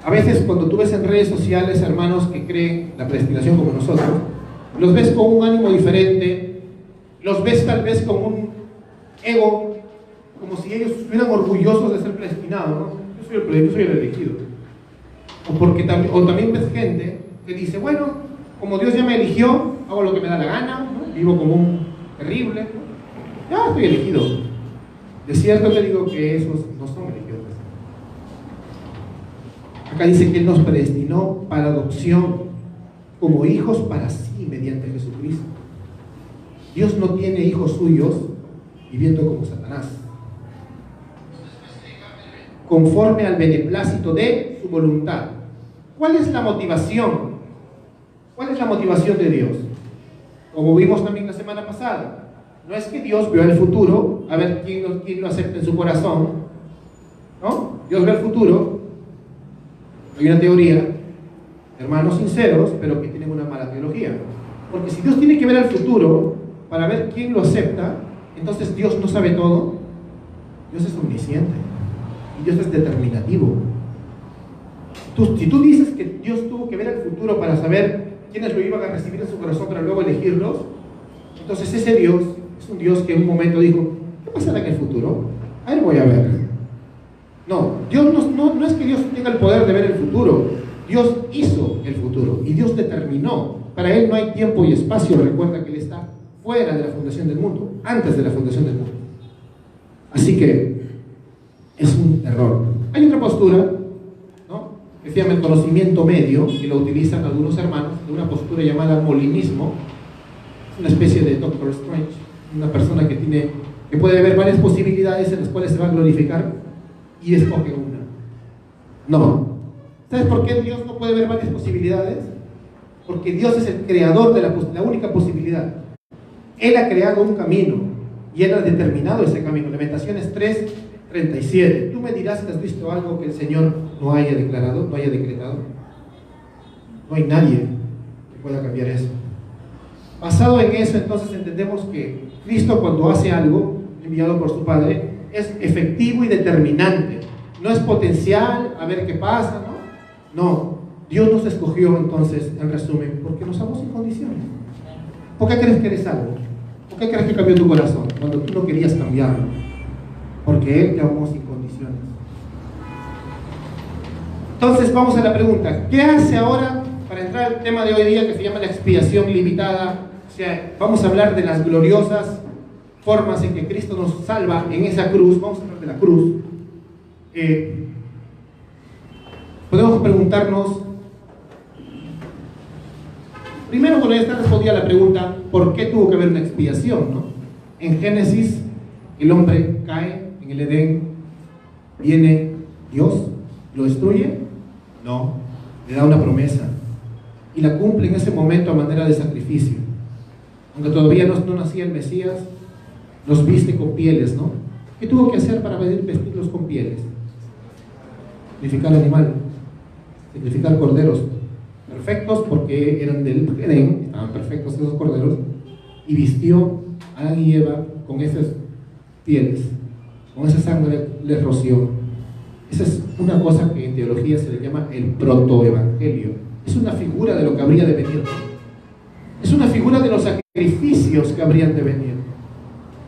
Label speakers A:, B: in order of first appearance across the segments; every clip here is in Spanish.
A: A veces cuando tú ves en redes sociales hermanos que creen la predestinación como nosotros, los ves con un ánimo diferente, los ves tal vez con un ego, como si ellos estuvieran orgullosos de ser predestinados, ¿no? Yo soy el elegido. O también ves gente que dice, bueno, como Dios ya me eligió, hago lo que me da la gana, ¿no? Vivo como un terrible, ¿no? Ya estoy elegido. De cierto te digo que esos no son elegidos. Acá dice que Él nos predestinó para adopción como hijos para sí mediante Jesucristo. Dios no tiene hijos suyos viviendo como Satanás, conforme al beneplácito de su voluntad. ¿Cuál es la motivación? ¿Cuál es la motivación de Dios? Como vimos también la semana pasada, no es que Dios vio el futuro, a ver quién lo acepta en su corazón, ¿no? Dios ve el futuro. Hay una teoría, hermanos sinceros, pero que tienen una mala teología. Porque si Dios tiene que ver el futuro para ver quién lo acepta, entonces Dios no sabe todo. Dios es omnisciente y Dios es determinativo. Si tú dices que Dios tuvo que ver el futuro para saber quiénes lo iban a recibir en su corazón para luego elegirlos, entonces ese Dios es un Dios que en un momento dijo, ¿qué pasará en el futuro? A ver, voy a ver. No, Dios no es que Dios tenga el poder de ver el futuro. Dios hizo el futuro y Dios determinó. Para Él no hay tiempo y espacio. Recuerda que Él está fuera de la fundación del mundo, antes de la fundación del mundo. Así que es un error. Hay otra postura, ¿no?, que se llama el conocimiento medio, que lo utilizan algunos hermanos, de una postura llamada molinismo. Es una especie de Doctor Strange, una persona que puede ver varias posibilidades en las cuales se va a glorificar y escoge una. No. ¿Sabes por qué Dios no puede ver varias posibilidades? Porque Dios es el creador de la única posibilidad. Él ha creado un camino y Él ha determinado ese camino. Lamentaciones 3:37. Tú me dirás si has visto algo que el Señor no haya declarado, no haya decretado. No hay nadie que pueda cambiar eso. Basado en eso, entonces entendemos que Cristo, cuando hace algo enviado por su Padre, es efectivo y determinante. No es potencial, a ver qué pasa, ¿no? No, Dios nos escogió entonces, en resumen, porque nos amó sin condiciones. ¿Por qué crees que eres salvo? ¿Por qué crees que cambió tu corazón cuando tú no querías cambiarlo? Porque Él te amó sin condiciones. Entonces vamos a la pregunta, ¿qué hace ahora para entrar al tema de hoy día que se llama la expiación limitada? O sea, vamos a hablar de las gloriosas formas en que Cristo nos salva en esa cruz. Vamos a hablar de la cruz. Podemos preguntarnos, primero, bueno, esta respondía a la pregunta, ¿por qué tuvo que haber una expiación, ¿no? En Génesis, el hombre cae en el Edén, viene Dios, ¿lo destruye? No, le da una promesa y la cumple en ese momento a manera de sacrificio. Aunque todavía no nacía el Mesías, los viste con pieles, ¿no? ¿Qué tuvo que hacer para vestirlos con pieles? Sacrificar animal, sacrificar corderos perfectos, porque eran del Edén, estaban perfectos esos corderos, y vistió a Adán y Eva con esas pieles, con esa sangre les roció. Esa es una cosa que en teología se le llama el protoevangelio. Es una figura de lo que habría de venir. Es una figura de los sacrificios que habrían de venir.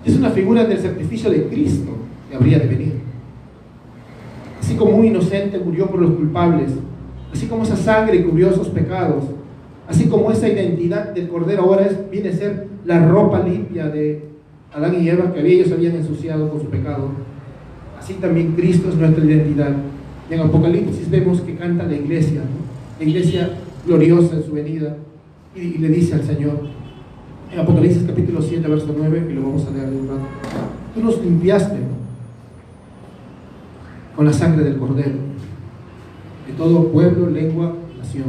A: Es una figura del sacrificio de Cristo que habría de venir. Así como un inocente murió por los culpables, así como esa sangre cubrió esos pecados, así como esa identidad del Cordero ahora viene a ser la ropa limpia de Adán y Eva que ellos habían ensuciado con su pecado, así también Cristo es nuestra identidad. Y en Apocalipsis vemos que canta la iglesia, ¿no? La iglesia gloriosa en su venida, y le dice al Señor, en Apocalipsis capítulo 7, verso 9, que lo vamos a leer de un rato, tú nos limpiaste, ¿no?, con la sangre del Cordero, de todo pueblo, lengua, nación.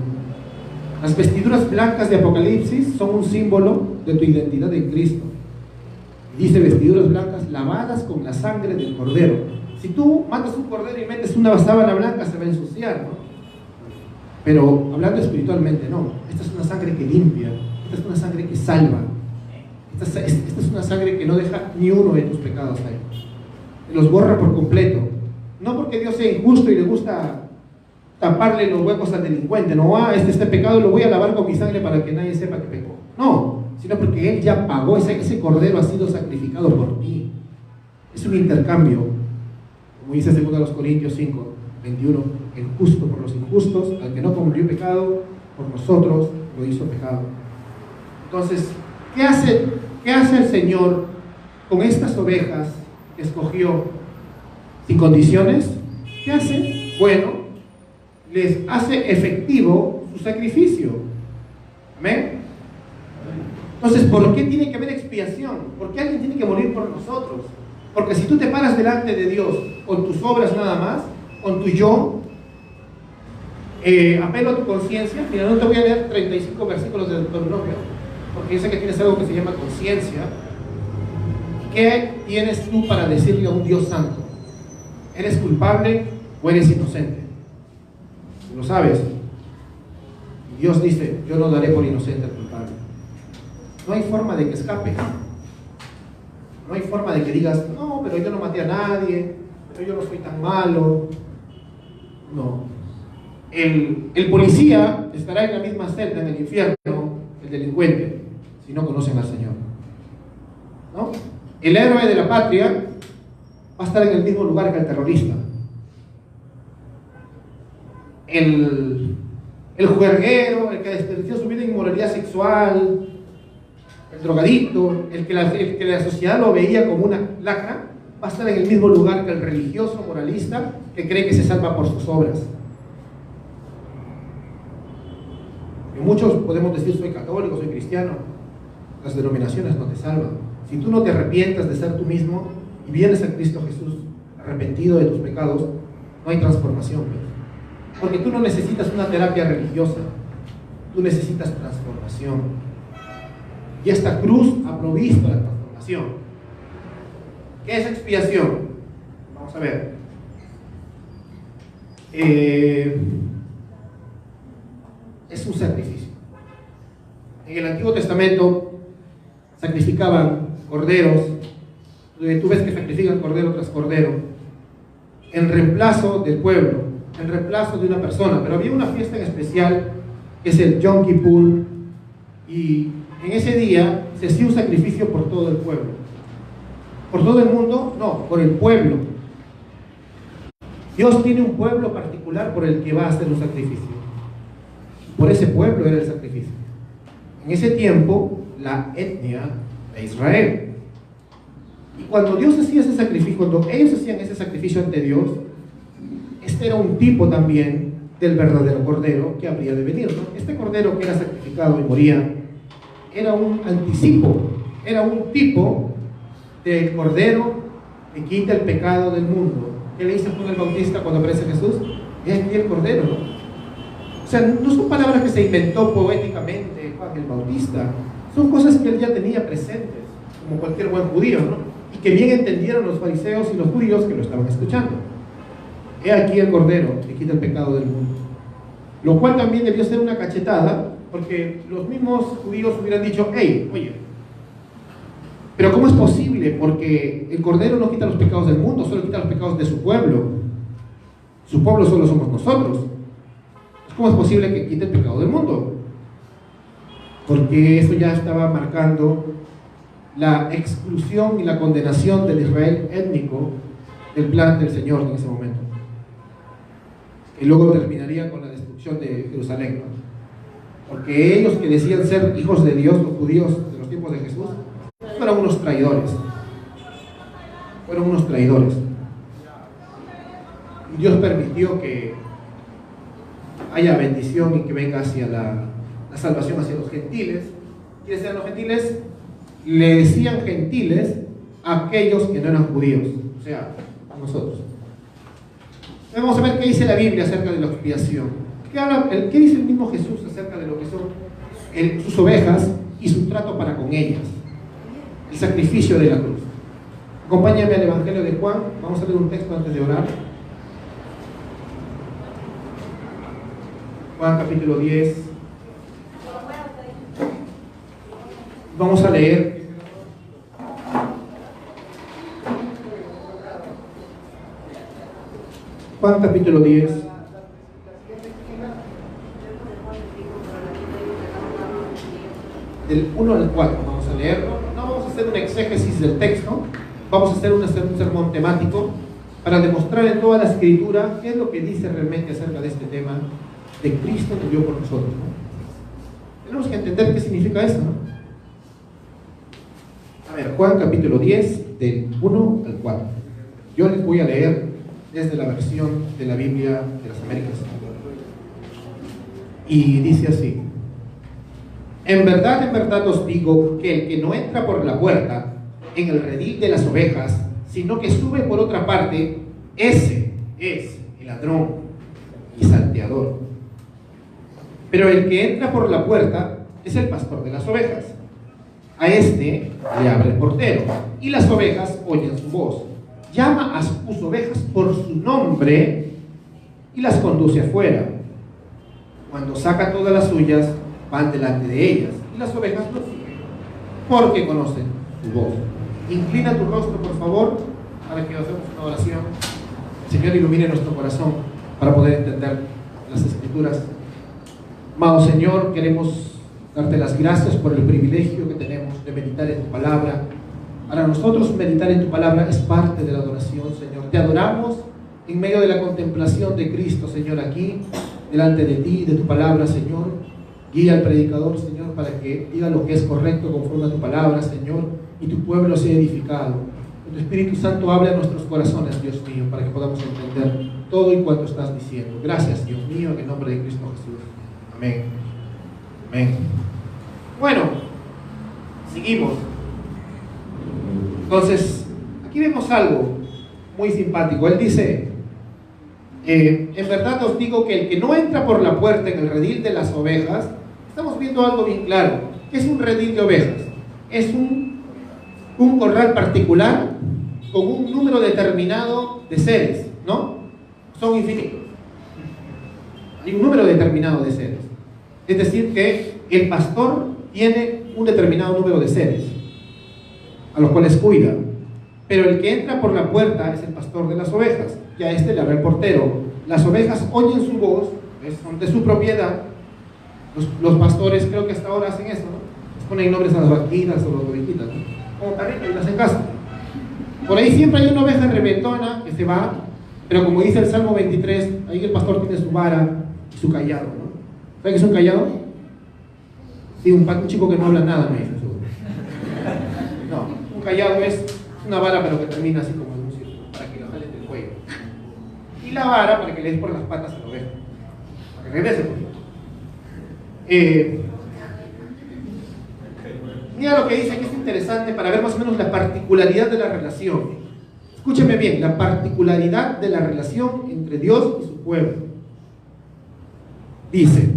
A: Las vestiduras blancas de Apocalipsis son un símbolo de tu identidad en Cristo. Dice vestiduras blancas lavadas con la sangre del Cordero. Si tú matas un cordero y metes una sábana blanca, se va a ensuciar, ¿no? Pero hablando espiritualmente, no. Esta es una sangre que limpia, esta es una sangre que salva, esta es una sangre que no deja ni uno de tus pecados ahí, los borra por completo. No porque Dios sea injusto y le gusta taparle los huecos al delincuente, no, este pecado lo voy a lavar con mi sangre para que nadie sepa que pecó. No, sino porque Él ya pagó, ese cordero ha sido sacrificado por ti. Es un intercambio, como dice 2 Corintios 5, 21, el justo por los injustos, al que no cometió pecado, por nosotros lo hizo pecado. Entonces, ¿qué hace el Señor con estas ovejas que escogió sin condiciones? ¿Qué hace? Bueno, les hace efectivo su sacrificio. ¿Amén? Entonces, ¿por qué tiene que haber expiación? ¿Por qué alguien tiene que morir por nosotros? Porque si tú te paras delante de Dios con tus obras nada más, con tu yo, apelo a tu conciencia. Mira, no te voy a leer 35 versículos de Deuteronomio, porque yo sé que tienes algo que se llama conciencia. ¿Qué tienes tú para decirle a un Dios santo? ¿Eres culpable o eres inocente? Tú lo sabes. Y Dios dice, yo no daré por inocente al culpable. No hay forma de que escape. No hay forma de que digas, no, pero yo no maté a nadie, pero yo no soy tan malo. No. El policía estará en la misma celda en el infierno, el delincuente, si no conocen al Señor. ¿No? El héroe de la patria va a estar en el mismo lugar que el terrorista. El juerguero, el que desperdició su vida en inmoralidad sexual, el drogadicto, el que la sociedad lo veía como una lacra, va a estar en el mismo lugar que el religioso moralista que cree que se salva por sus obras. Y muchos podemos decir, soy católico, soy cristiano. Las denominaciones no te salvan. Si tú no te arrepientas de ser tú mismo y vienes a Cristo Jesús arrepentido de tus pecados, no hay transformación. Porque tú no necesitas una terapia religiosa, tú necesitas transformación. Y esta cruz ha provisto la transformación. ¿Qué es expiación? Vamos a ver. Es un sacrificio. En el Antiguo Testamento sacrificaban corderos. Tú ves que sacrifican cordero tras cordero en reemplazo del pueblo, en reemplazo de una persona. Pero había una fiesta en especial que es el Yom Kippur, y en ese día se hacía un sacrificio por todo el pueblo. ¿Por todo el mundo? No, por el pueblo. Dios tiene un pueblo particular por el que va a hacer un sacrificio. Por ese pueblo era el sacrificio. En ese tiempo, la etnia de Israel. Y cuando Dios hacía ese sacrificio, cuando ellos hacían ese sacrificio ante Dios, este era un tipo también del verdadero cordero que habría de venir, ¿no? Este cordero que era sacrificado y moría era un anticipo, era un tipo del cordero que quita el pecado del mundo. ¿Qué le dice Juan el Bautista cuando aparece Jesús? Es aquí el cordero, ¿no? O sea, no son palabras que se inventó poéticamente Juan el Bautista, son cosas que él ya tenía presentes, como cualquier buen judío, ¿no? Y que bien entendieron los fariseos y los judíos que lo estaban escuchando. He aquí el cordero que quita el pecado del mundo. Lo cual también debió ser una cachetada, porque los mismos judíos hubieran dicho, hey, oye, pero ¿cómo es posible? Porque el cordero no quita los pecados del mundo, solo quita los pecados de su pueblo. Su pueblo solo somos nosotros. ¿Cómo es posible que quite el pecado del mundo? Porque eso ya estaba marcando la exclusión y la condenación del Israel étnico del plan del Señor en ese momento. Y luego terminaría con la destrucción de Jerusalén, ¿no? Porque ellos que decían ser hijos de Dios, los judíos de los tiempos de Jesús, fueron unos traidores. Fueron unos traidores. Y Dios permitió que haya bendición y que venga hacia la salvación hacia los gentiles. ¿Quiénes eran los gentiles? Le decían gentiles a aquellos que no eran judíos, o sea, a nosotros. Vamos a ver qué dice la Biblia acerca de la expiación. ¿Qué dice el mismo Jesús acerca de lo que son sus ovejas y su trato para con ellas? El sacrificio de la cruz. Acompáñame al Evangelio de Juan. Vamos a leer un texto antes de orar. Juan capítulo 10. Vamos a leer Juan capítulo 10, del 1 al 4. Vamos a leerlo. No vamos a hacer una exégesis del texto, vamos a hacer un sermón temático para demostrar en toda la escritura qué es lo que dice realmente acerca de este tema de Cristo murió por nosotros, ¿no? Tenemos que entender qué significa eso, ¿no? A ver, Juan capítulo 10, del 1 al 4. Yo les voy a leer desde la versión de la Biblia de las Américas. Y dice así: en verdad os digo que el que no entra por la puerta en el redil de las ovejas, sino que sube por otra parte, ese es el ladrón y salteador. Pero el que entra por la puerta es el pastor de las ovejas. A este le abre el portero, y las ovejas oyen su voz. Llama a sus ovejas por su nombre y las conduce afuera. Cuando saca todas las suyas, van delante de ellas, y las ovejas lo siguen, porque conocen su voz. Inclina tu rostro, por favor, para que hagamos una oración. El Señor ilumine nuestro corazón para poder entender las Escrituras. Amado Señor, queremos darte las gracias por el privilegio que tenemos de meditar en tu palabra. Para nosotros meditar en tu palabra es parte de la adoración, Señor. Te adoramos en medio de la contemplación de Cristo, Señor, aquí, delante de ti, de tu palabra, Señor. Guía al predicador, Señor, para que diga lo que es correcto conforme a tu palabra, Señor, y tu pueblo sea edificado. Que tu Espíritu Santo hable a nuestros corazones, Dios mío, para que podamos entender todo y cuanto estás diciendo. Gracias, Dios mío, en el nombre de Cristo Jesús. Amén. Amén. Bueno, seguimos. Entonces, aquí vemos algo muy simpático. Él dice, en verdad os digo que el que no entra por la puerta en el redil de las ovejas, estamos viendo algo bien claro. ¿Qué es un redil de ovejas? Es un corral particular con un número determinado de seres, ¿no? Son infinitos. Hay un número determinado de seres. Es decir, que el pastor tiene un determinado número de seres a los cuales cuida, pero el que entra por la puerta es el pastor de las ovejas, y a este le abre el portero. Las ovejas oyen su voz, son de su propiedad. Los pastores creo que hasta ahora hacen eso, ¿no? Les ponen nombres a las vaquitas o las ovejitas, ¿no? Como perritos, y las hacen caso. Por ahí siempre hay una oveja reventona que se va, pero como dice el Salmo 23, ahí el pastor tiene su vara y su callado, ¿no? ¿Saben qué es un callado? Sí, un chico que no habla nada, me dice. No, un callado es una vara pero que termina así como en un círculo, para que lo jalen del cuello. Y la vara para que le des por las patas a la oveja, para que regrese por mira lo que dice, que es interesante para ver más o menos la particularidad de la relación. Escúcheme bien, la particularidad de la relación entre Dios y su pueblo. Dice,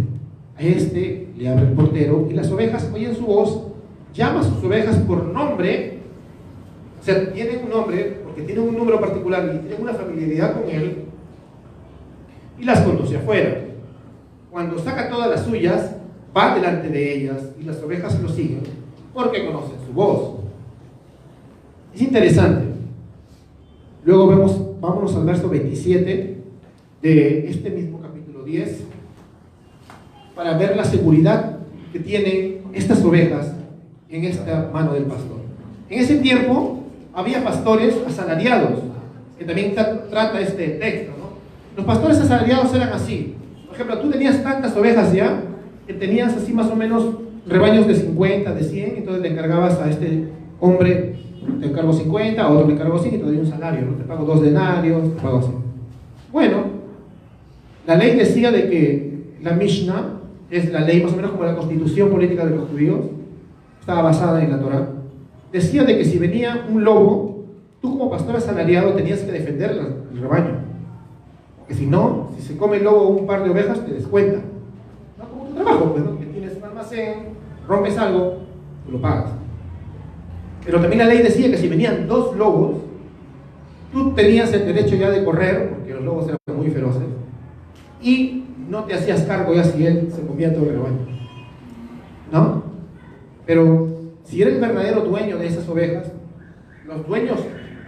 A: a este le abre el portero y las ovejas oyen su voz, llama a sus ovejas por nombre, o sea, tienen un nombre porque tienen un número particular y tienen una familiaridad con él, y las conduce afuera. Cuando saca todas las suyas, va delante de ellas y las ovejas lo siguen porque conocen su voz. Es interesante. Luego vámonos al verso 27 de este mismo capítulo 10 para ver la seguridad que tienen estas ovejas en esta mano del pastor. En ese tiempo había pastores asalariados, que también trata este texto, ¿no? Los pastores asalariados eran así. Por ejemplo, tú tenías tantas ovejas ya, que tenías así más o menos rebaños de 50, de 100, entonces le encargabas a este hombre, te encargo 50, a otro le encargo 100 y te doy un salario, ¿no? Te pago 2 denarios, te pago así. Bueno, la ley decía de que la Mishnah es la ley más o menos como la constitución política de los judíos, estaba basada en la Torá. Decía de que si venía un lobo, tú como pastor asalariado tenías que defender el rebaño. Que si no, si se come el lobo un par de ovejas, te descuenta. No como tu trabajo, pues, ¿no? Que tienes un almacén, rompes algo, tú lo pagas. Pero también la ley decía que si venían 2 lobos, tú tenías el derecho ya de correr, porque los lobos eran muy feroces, y no te hacías cargo ya si él se comía todo el rebaño, ¿no? Pero si eres el verdadero dueño de esas ovejas, los dueños,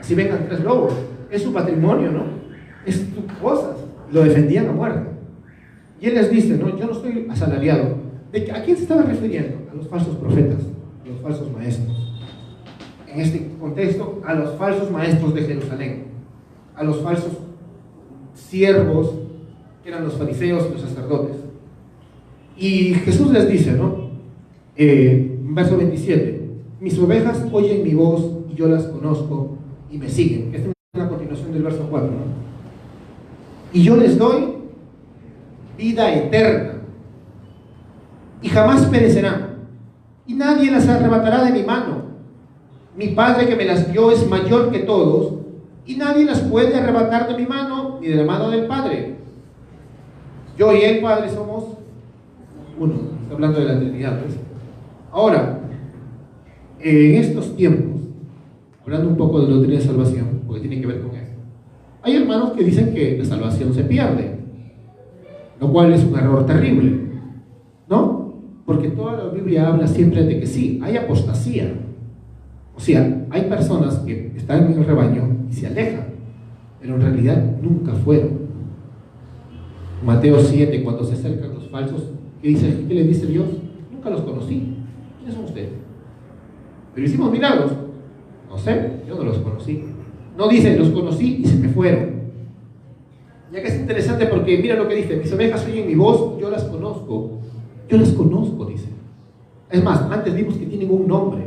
A: así vengan 3 lobos, es su patrimonio, ¿no? Es tus cosas, lo defendían a muerte. Y él les dice, no, yo no estoy asalariado, ¿A quién se estaba refiriendo? A los falsos profetas, a los falsos maestros. En este contexto, a los falsos maestros de Jerusalén, a los falsos siervos que eran los fariseos y los sacerdotes. Y Jesús les dice, ¿no? Verso 27, mis ovejas oyen mi voz y yo las conozco y me siguen. Esta es una continuación del verso 4, ¿no? Y yo les doy vida eterna y jamás perecerán y nadie las arrebatará de mi mano. Mi Padre que me las dio es mayor que todos y nadie las puede arrebatar de mi mano ni de la mano del Padre. Yo y el Padre somos uno. Está hablando de la Trinidad, ¿ves? Ahora, en estos tiempos, hablando un poco de la doctrina de salvación, porque tiene que ver con eso, hay hermanos que dicen que la salvación se pierde, lo cual es un error terrible, ¿no? Porque toda la Biblia habla siempre de que sí, hay apostasía. O sea, hay personas que están en el rebaño y se alejan, pero en realidad nunca fueron. Mateo 7, cuando se acercan los falsos, ¿qué le dice Dios? Nunca los conocí. ¿Quiénes son ustedes? Pero hicimos milagros. No sé, yo no los conocí. No dice, los conocí y se me fueron. Ya que es interesante porque mira lo que dice, mis ovejas oyen mi voz, yo las conozco. Yo las conozco, dice. Es más, antes vimos que tienen un nombre.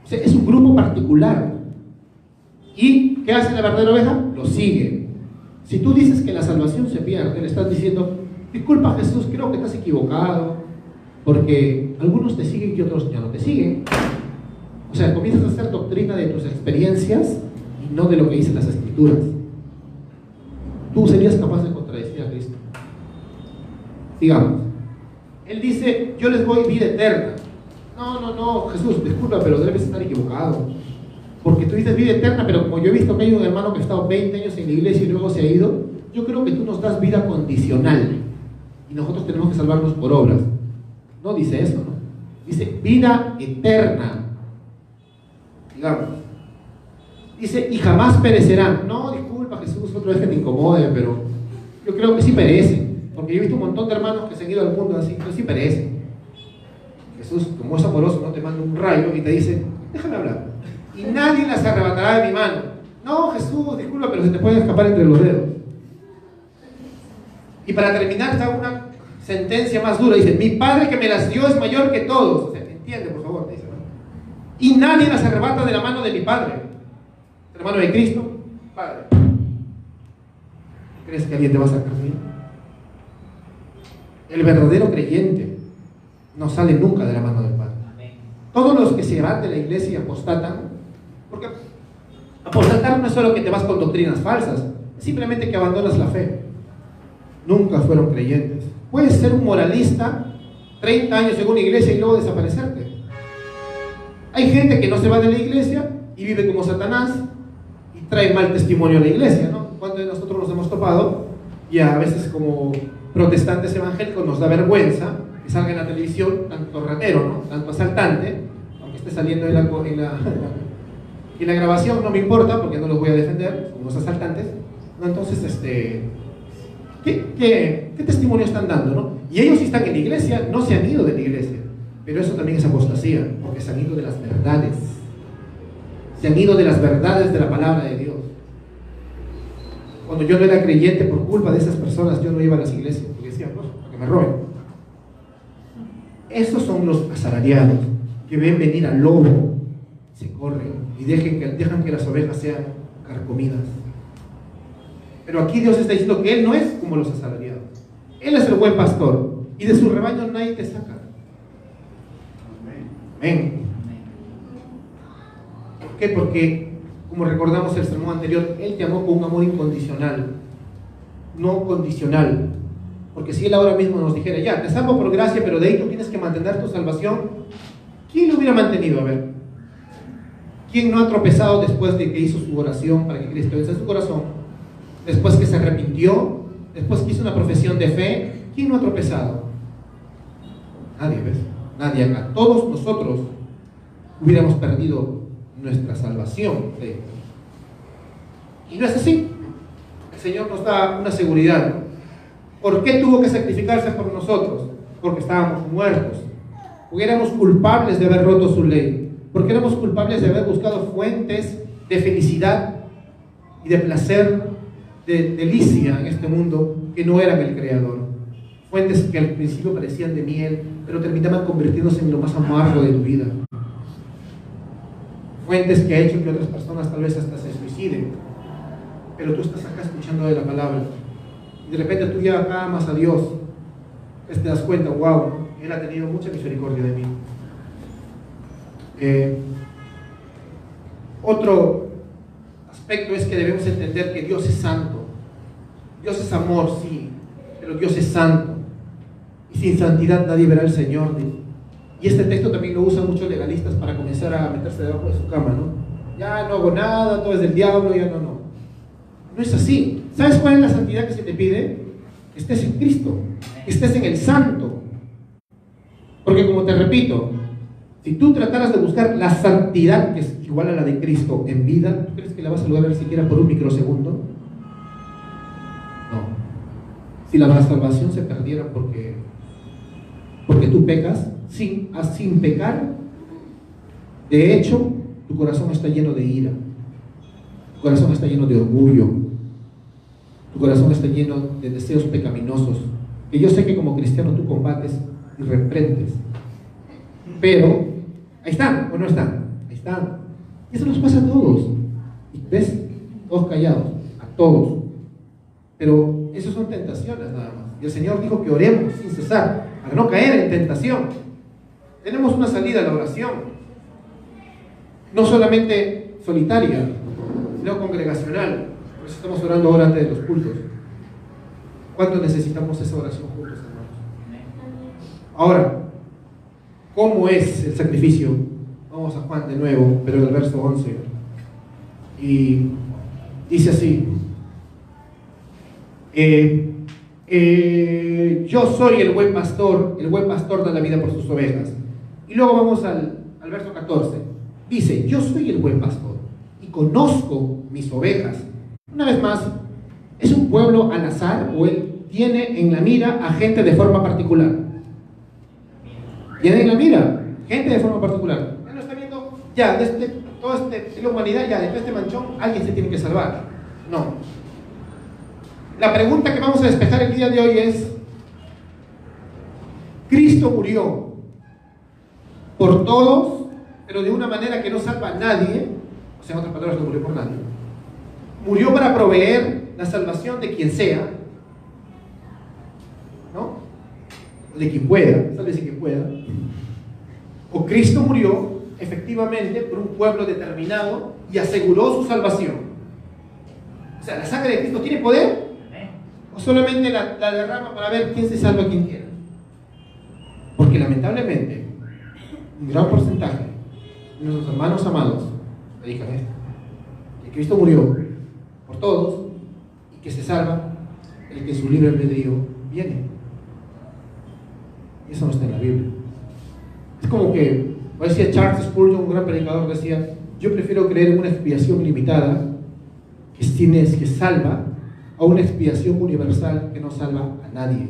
A: O sea, es un grupo particular. ¿Y qué hace la verdadera oveja? Lo sigue. Si tú dices que la salvación se pierde, le estás diciendo, disculpa Jesús, creo que estás equivocado, porque algunos te siguen y otros ya no te siguen. O sea, comienzas a hacer doctrina de tus experiencias y no de lo que dicen las Escrituras. Tú serías capaz de contradecir a Cristo. Digamos, Él dice, yo les doy vida eterna. No, Jesús, disculpa, pero debes estar equivocado. Porque tú dices vida eterna, pero como yo he visto que hay un hermano que ha estado 20 años en la iglesia y luego se ha ido, yo creo que tú nos das vida condicional. Y nosotros tenemos que salvarnos por obras. No dice eso, ¿no? Dice vida eterna. Digamos. Dice, y jamás perecerán. No, disculpa Jesús, otra vez que te incomode, pero yo creo que sí perecen. Porque yo he visto un montón de hermanos que se han ido al mundo así, pero sí perecen. Jesús, como es amoroso, no te manda un rayo y te dice, déjame hablar. Y nadie las arrebatará de mi mano. No, Jesús, disculpa, pero se te pueden escapar entre los dedos. Y para terminar está una sentencia más dura. Dice, mi Padre que me las dio es mayor que todos. O sea, entiende, por favor, dice, ¿no? Y nadie las arrebata de la mano de mi Padre. Hermano de Cristo, Padre. ¿Crees que alguien te va a sacar bien? El verdadero creyente no sale nunca de la mano del Padre. Todos los que se van de la iglesia y apostatan, porque apostatar no es solo que te vas con doctrinas falsas, es simplemente que abandonas la fe. Nunca fueron creyentes. Puedes ser un moralista 30 años en una iglesia y luego desaparecerte. Hay gente que no se va de la iglesia y vive como Satanás y trae mal testimonio a la iglesia, ¿no? ¿Cuántos de nosotros nos hemos topado? Y a veces como protestantes evangélicos nos da vergüenza que salga en la televisión tanto ratero, ¿no? Tanto asaltante, aunque esté saliendo en la grabación, no me importa porque no los voy a defender, son unos asaltantes, ¿no? Entonces, ¿qué testimonio están dando, no? Y ellos si están en la iglesia, no se han ido de la iglesia, pero eso también es apostasía, porque se han ido de las verdades, se han ido de las verdades de la palabra de Dios. Cuando yo no era creyente, por culpa de esas personas, yo no iba a las iglesias, porque decían, no, para que me roben. Esos son los asalariados que ven venir al lobo, se corren y dejan que las ovejas sean carcomidas. Pero aquí Dios está diciendo que Él no es como los asalariados. Él es el buen pastor y de su rebaño nadie te saca. Amén. ¿Por qué? Porque, como recordamos el sermón anterior, Él te amó con un amor incondicional, no condicional. Porque si Él ahora mismo nos dijera, ya, te salvo por gracia, pero de ahí tú tienes que mantener tu salvación, ¿quién lo hubiera mantenido? A ver, ¿quién no ha tropezado después de que hizo su oración para que Cristo venza su corazón? Después que se arrepintió, después que hizo una profesión de fe, ¿quién no ha tropezado? Nadie, ¿ves? Nadie acá. Todos nosotros hubiéramos perdido nuestra salvación. Y no es así. El Señor nos da una seguridad. ¿Por qué tuvo que sacrificarse por nosotros? porque estábamos muertos, porque éramos culpables de haber roto su ley, porque éramos culpables de haber buscado fuentes de felicidad y de placer, de delicia en este mundo que no eran el Creador. Fuentes que al principio parecían de miel, pero terminaban convirtiéndose en lo más amargo de tu vida. Fuentes que ha hecho que otras personas tal vez hasta se suiciden, pero tú estás acá escuchando de la palabra y de repente tú ya acá amas a Dios, te das cuenta, wow, Él ha tenido mucha misericordia de mí. Otro aspecto es que debemos entender que Dios es santo. Dios es amor, sí, pero Dios es santo, y sin santidad nadie verá al Señor. Y este texto también lo usan muchos legalistas para comenzar a meterse debajo de su cama, ¿no? Ya no hago nada, todo es del diablo, ya no. No es así. ¿Sabes cuál es la santidad que se te pide? Que estés en Cristo, que estés en el santo. Porque como te repito, si tú trataras de buscar la santidad que es igual a la de Cristo en vida, ¿tú crees que la vas a lograr siquiera por un microsegundo? No. Si la salvación se perdiera porque tú pecas, sin pecar, de hecho, tu corazón está lleno de ira, tu corazón está lleno de orgullo, tu corazón está lleno de deseos pecaminosos, que yo sé que como cristiano tú combates y reprendes, pero ahí están, ¿o no están? Ahí están. Y eso nos pasa a todos. ¿Ves? Todos callados, a todos. Pero eso son tentaciones nada más. Y el Señor dijo que oremos sin cesar, para no caer en tentación. Tenemos una salida a la oración, no solamente solitaria, sino congregacional. Por eso estamos orando ahora antes de los cultos. ¿Cuánto necesitamos esa oración juntos, hermanos? Ahora, ¿cómo es el sacrificio? Vamos a Juan de nuevo, pero en el verso 11. Y dice así: yo soy el buen pastor da la vida por sus ovejas. Y luego vamos al verso 14. Dice: yo soy el buen pastor y conozco mis ovejas. Una vez más, ¿es un pueblo al azar o él tiene en la mira a gente de forma particular? Tiene en la mira gente de forma particular. Él lo está viendo, ya, de la humanidad, ya, de este manchón, alguien se tiene que salvar. No. La pregunta que vamos a despejar el día de hoy es: Cristo murió por todos, pero de una manera que no salva a nadie. O sea, en otras palabras, no murió por nadie. Murió para proveer la salvación de quien sea, ¿no? De quien pueda, sálvese quien pueda. O Cristo murió efectivamente por un pueblo determinado y aseguró su salvación. O sea, ¿la sangre de Cristo tiene poder? ¿O solamente la derrama para ver quién se salva a quien quiera? Porque lamentablemente un gran porcentaje de nuestros hermanos amados predican esto: que Cristo murió por todos y que se salva el que su libre albedrío viene. Y eso no está en la Biblia. Es como que, como decía Charles Spurgeon, un gran predicador, decía: yo prefiero creer en una expiación limitada que salva a una expiación universal que no salva a nadie.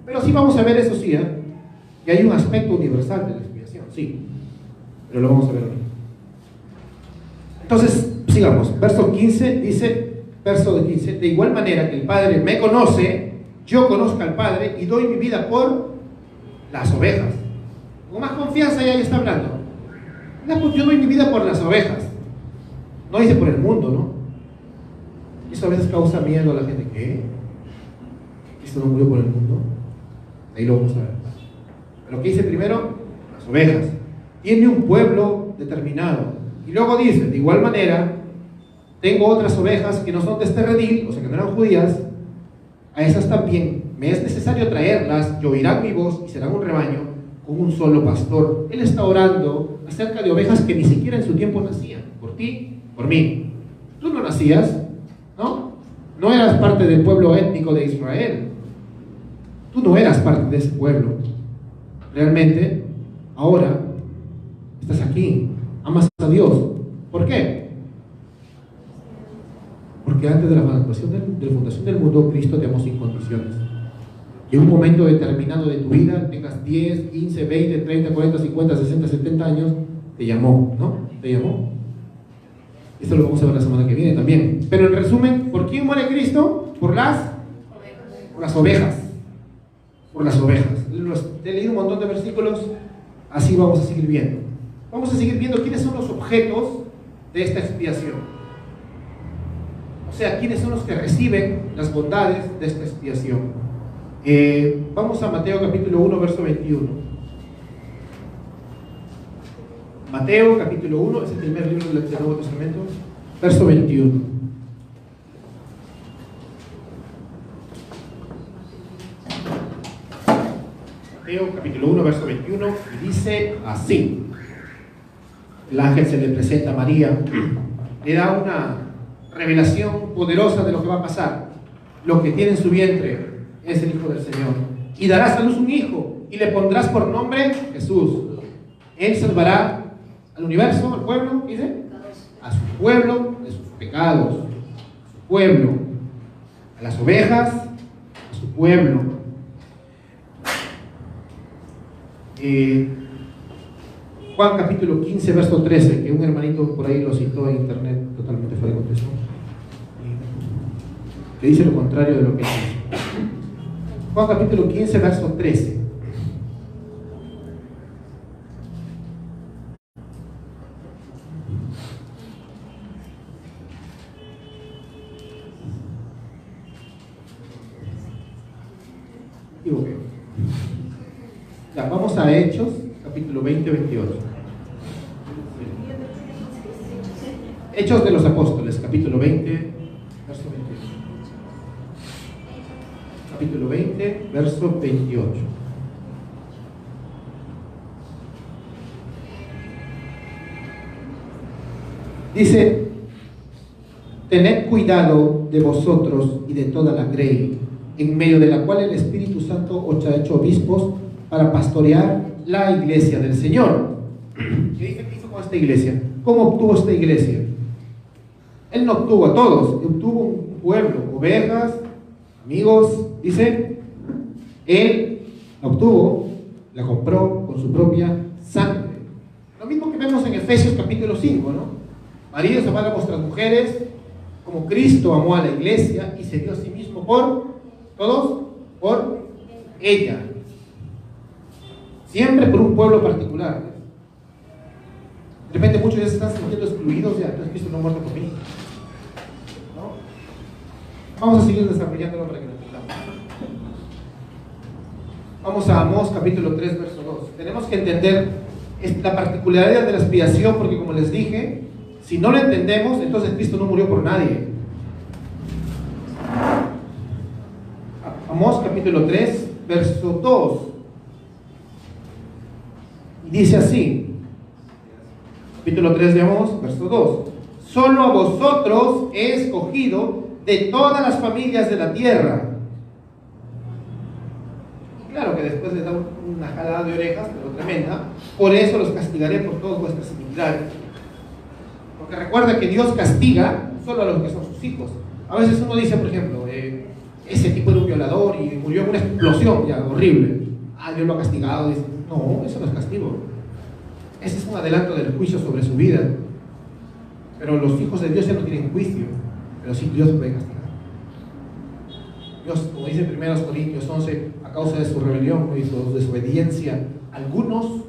A: Pero sí vamos a ver, eso sí, que hay un aspecto universal de la expiación, sí, pero lo vamos a ver hoy. Entonces, sigamos. Verso 15 dice, de igual manera que el Padre me conoce, yo conozco al Padre y doy mi vida por las ovejas. Con más confianza ya está hablando. Yo doy mi vida por las ovejas. No dice por el mundo, ¿no? Eso a veces causa miedo a la gente. ¿Qué? ¿Cristo no murió por el mundo? Ahí lo vamos a ver. Pero ¿qué dice primero? Las ovejas. Tiene un pueblo determinado. Y luego dice, de igual manera, tengo otras ovejas que no son de este redil, o sea que no eran judías. A esas también me es necesario traerlas, y oirán mi voz y serán un rebaño con un solo pastor. Él está orando acerca de ovejas que ni siquiera en su tiempo nacían. Por ti, por mí. Tú no nacías, ¿no? No eras parte del pueblo étnico de Israel. Tú no eras parte de ese pueblo. Realmente, ahora estás aquí, amas a Dios. ¿Por qué? Porque antes de la fundación del mundo, Cristo te amó sin condiciones. en un momento determinado de tu vida, tengas 10, 15, 20, 30, 40, 50, 60, 70 años, te llamó, ¿no? Te llamó. Esto lo vamos a ver la semana que viene también. Pero en resumen, ¿por quién muere Cristo? Por las ovejas. Por las ovejas. He leído un montón de versículos, así vamos a seguir viendo. Vamos a seguir viendo quiénes son los objetos de esta expiación. O sea, quiénes son los que reciben las bondades de esta expiación. Vamos a Mateo capítulo 1, verso 21. Mateo capítulo 1, es el primer libro del Nuevo Testamento, verso 21. Mateo capítulo 1, verso 21, y dice así. El ángel se le presenta a María, le da una revelación poderosa de lo que va a pasar. Lo que tiene en su vientre es el Hijo del Señor. Y darás a luz un hijo, y le pondrás por nombre Jesús. Él salvará al universo, al pueblo, dice, a su pueblo de sus pecados, a su pueblo, a las ovejas, a su pueblo. Juan capítulo 15, verso 13, que un hermanito por ahí lo citó en internet totalmente fuera de contexto, que dice lo contrario de lo que dice. Juan capítulo 15, verso 13. Ya, vamos a Hechos, capítulo 20, 28. Hechos de los Apóstoles, capítulo 20, verso 28. Capítulo 20, verso 28. Dice: tened cuidado de vosotros y de toda la grey, en medio de la cual el Espíritu Santo os ha hecho obispos para pastorear la iglesia del Señor. ¿Qué dice que hizo con esta iglesia? ¿Cómo obtuvo esta iglesia? Él no obtuvo a todos, obtuvo un pueblo, ovejas, amigos, dice. Él la obtuvo, la compró con su propia sangre. Lo mismo que vemos en Efesios capítulo 5, ¿no? Maridos, amad a vuestras mujeres como Cristo amó a la iglesia y se dio a sí mismo por todos, por ella. Siempre por un pueblo particular. De repente muchos ya se están sintiendo excluidos, ya, entonces Cristo no ha muerto por mí, ¿no? Vamos a seguir desarrollándolo para que lo entendamos. Vamos a Amós capítulo 3, verso 2. Tenemos que entender la particularidad de la expiación, porque como les dije, si no lo entendemos, entonces Cristo no murió por nadie. Amós capítulo 3, verso 2. Dice así, capítulo 3 de Amós, verso 2: solo a vosotros he escogido de todas las familias de la tierra. Y claro que después les da una jalada de orejas, pero tremenda. Por eso los castigaré por todas vuestras iniquidades. Porque recuerda que Dios castiga solo a los que son sus hijos. A veces uno dice, por ejemplo, ese tipo era un violador y murió en una explosión, ya, horrible. Dios lo ha castigado. Dice, no, eso no es castigo. Ese es un adelanto del juicio sobre su vida. Pero los hijos de Dios ya no tienen juicio, pero sí Dios puede castigar. Dios, como dice en 1 Corintios 11, a causa de su rebelión y su desobediencia, algunos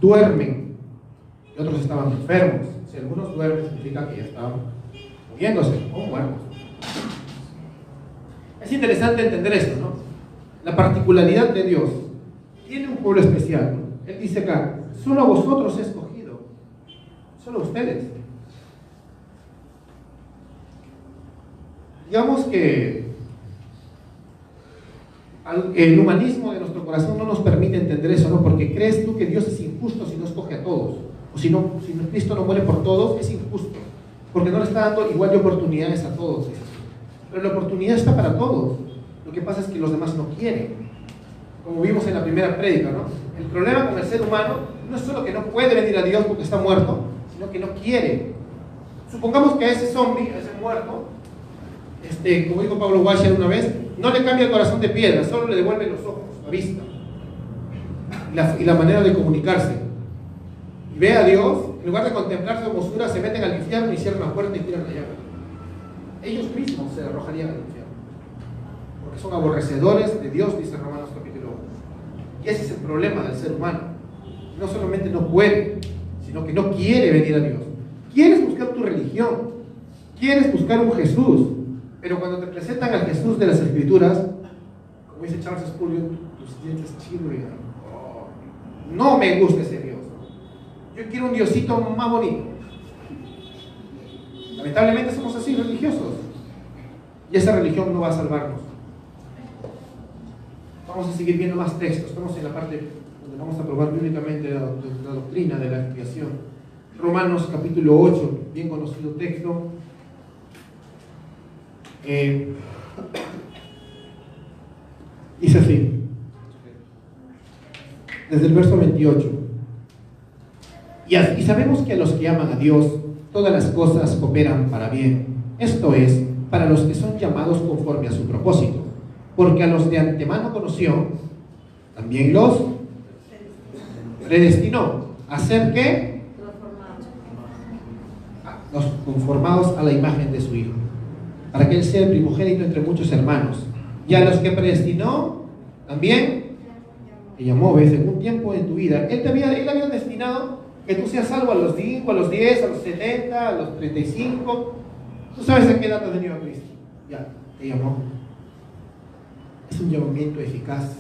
A: duermen y otros estaban enfermos. Si algunos duermen, significa que ya estaban muriéndose o muertos. Es interesante entender esto, ¿no? La particularidad de Dios. Tiene un pueblo especial, ¿no? Él dice acá: solo a vosotros he escogido, solo a ustedes. Digamos que el humanismo de nuestro corazón no nos permite entender eso, ¿no? Porque crees tú que Dios es injusto si no escoge a todos, o si Cristo no muere por todos, es injusto, porque no le está dando igual de oportunidades a todos. Pero la oportunidad está para todos. Lo que pasa es que los demás no quieren, como vimos en la primera prédica, ¿no? El problema con el ser humano no es solo que no puede venir a Dios porque está muerto, sino que no quiere. Supongamos que a ese zombie, a ese muerto, como dijo Pablo Washer una vez, no le cambia el corazón de piedra, solo le devuelve los ojos, la vista y la manera de comunicarse. Y ve a Dios, en lugar de contemplar su hermosura, se meten al infierno y cierran la puerta y tiran la llave. Ellos mismos se arrojarían al infierno, porque son aborrecedores de Dios, dice Romanos capítulo 1. Y ese es el problema del ser humano. No solamente no puede, sino que no quiere venir a Dios. Quieres buscar tu religión, quieres buscar un Jesús, pero cuando te presentan al Jesús de las Escrituras, como dice Charles Spurgeon, tus dientes chirrian. Oh, no me gusta ese Dios. Yo quiero un Diosito más bonito. Lamentablemente somos así religiosos, y esa religión no va a salvarnos. Vamos a seguir viendo más textos. Estamos en la parte donde vamos a probar bíblicamente la doctrina de la expiación. Romanos capítulo 8, bien conocido texto. Dice así, desde el verso 28. Y sabemos que a los que aman a Dios, todas las cosas cooperan para bien. Esto es, para los que son llamados conforme a su propósito. Porque a los de antemano conoció, también los predestinó a ser ¿qué? Los conformados a la imagen de su Hijo, para que Él sea el primogénito entre muchos hermanos. Y a los que predestinó, también te llamó, ¿ves? En un tiempo en tu vida, Él había destinado que tú seas salvo a los 5, a los 10, a los 70, a los 35. Tú sabes a qué edad has venido a Cristo. Ya, te llamó. Es un llamamiento eficaz.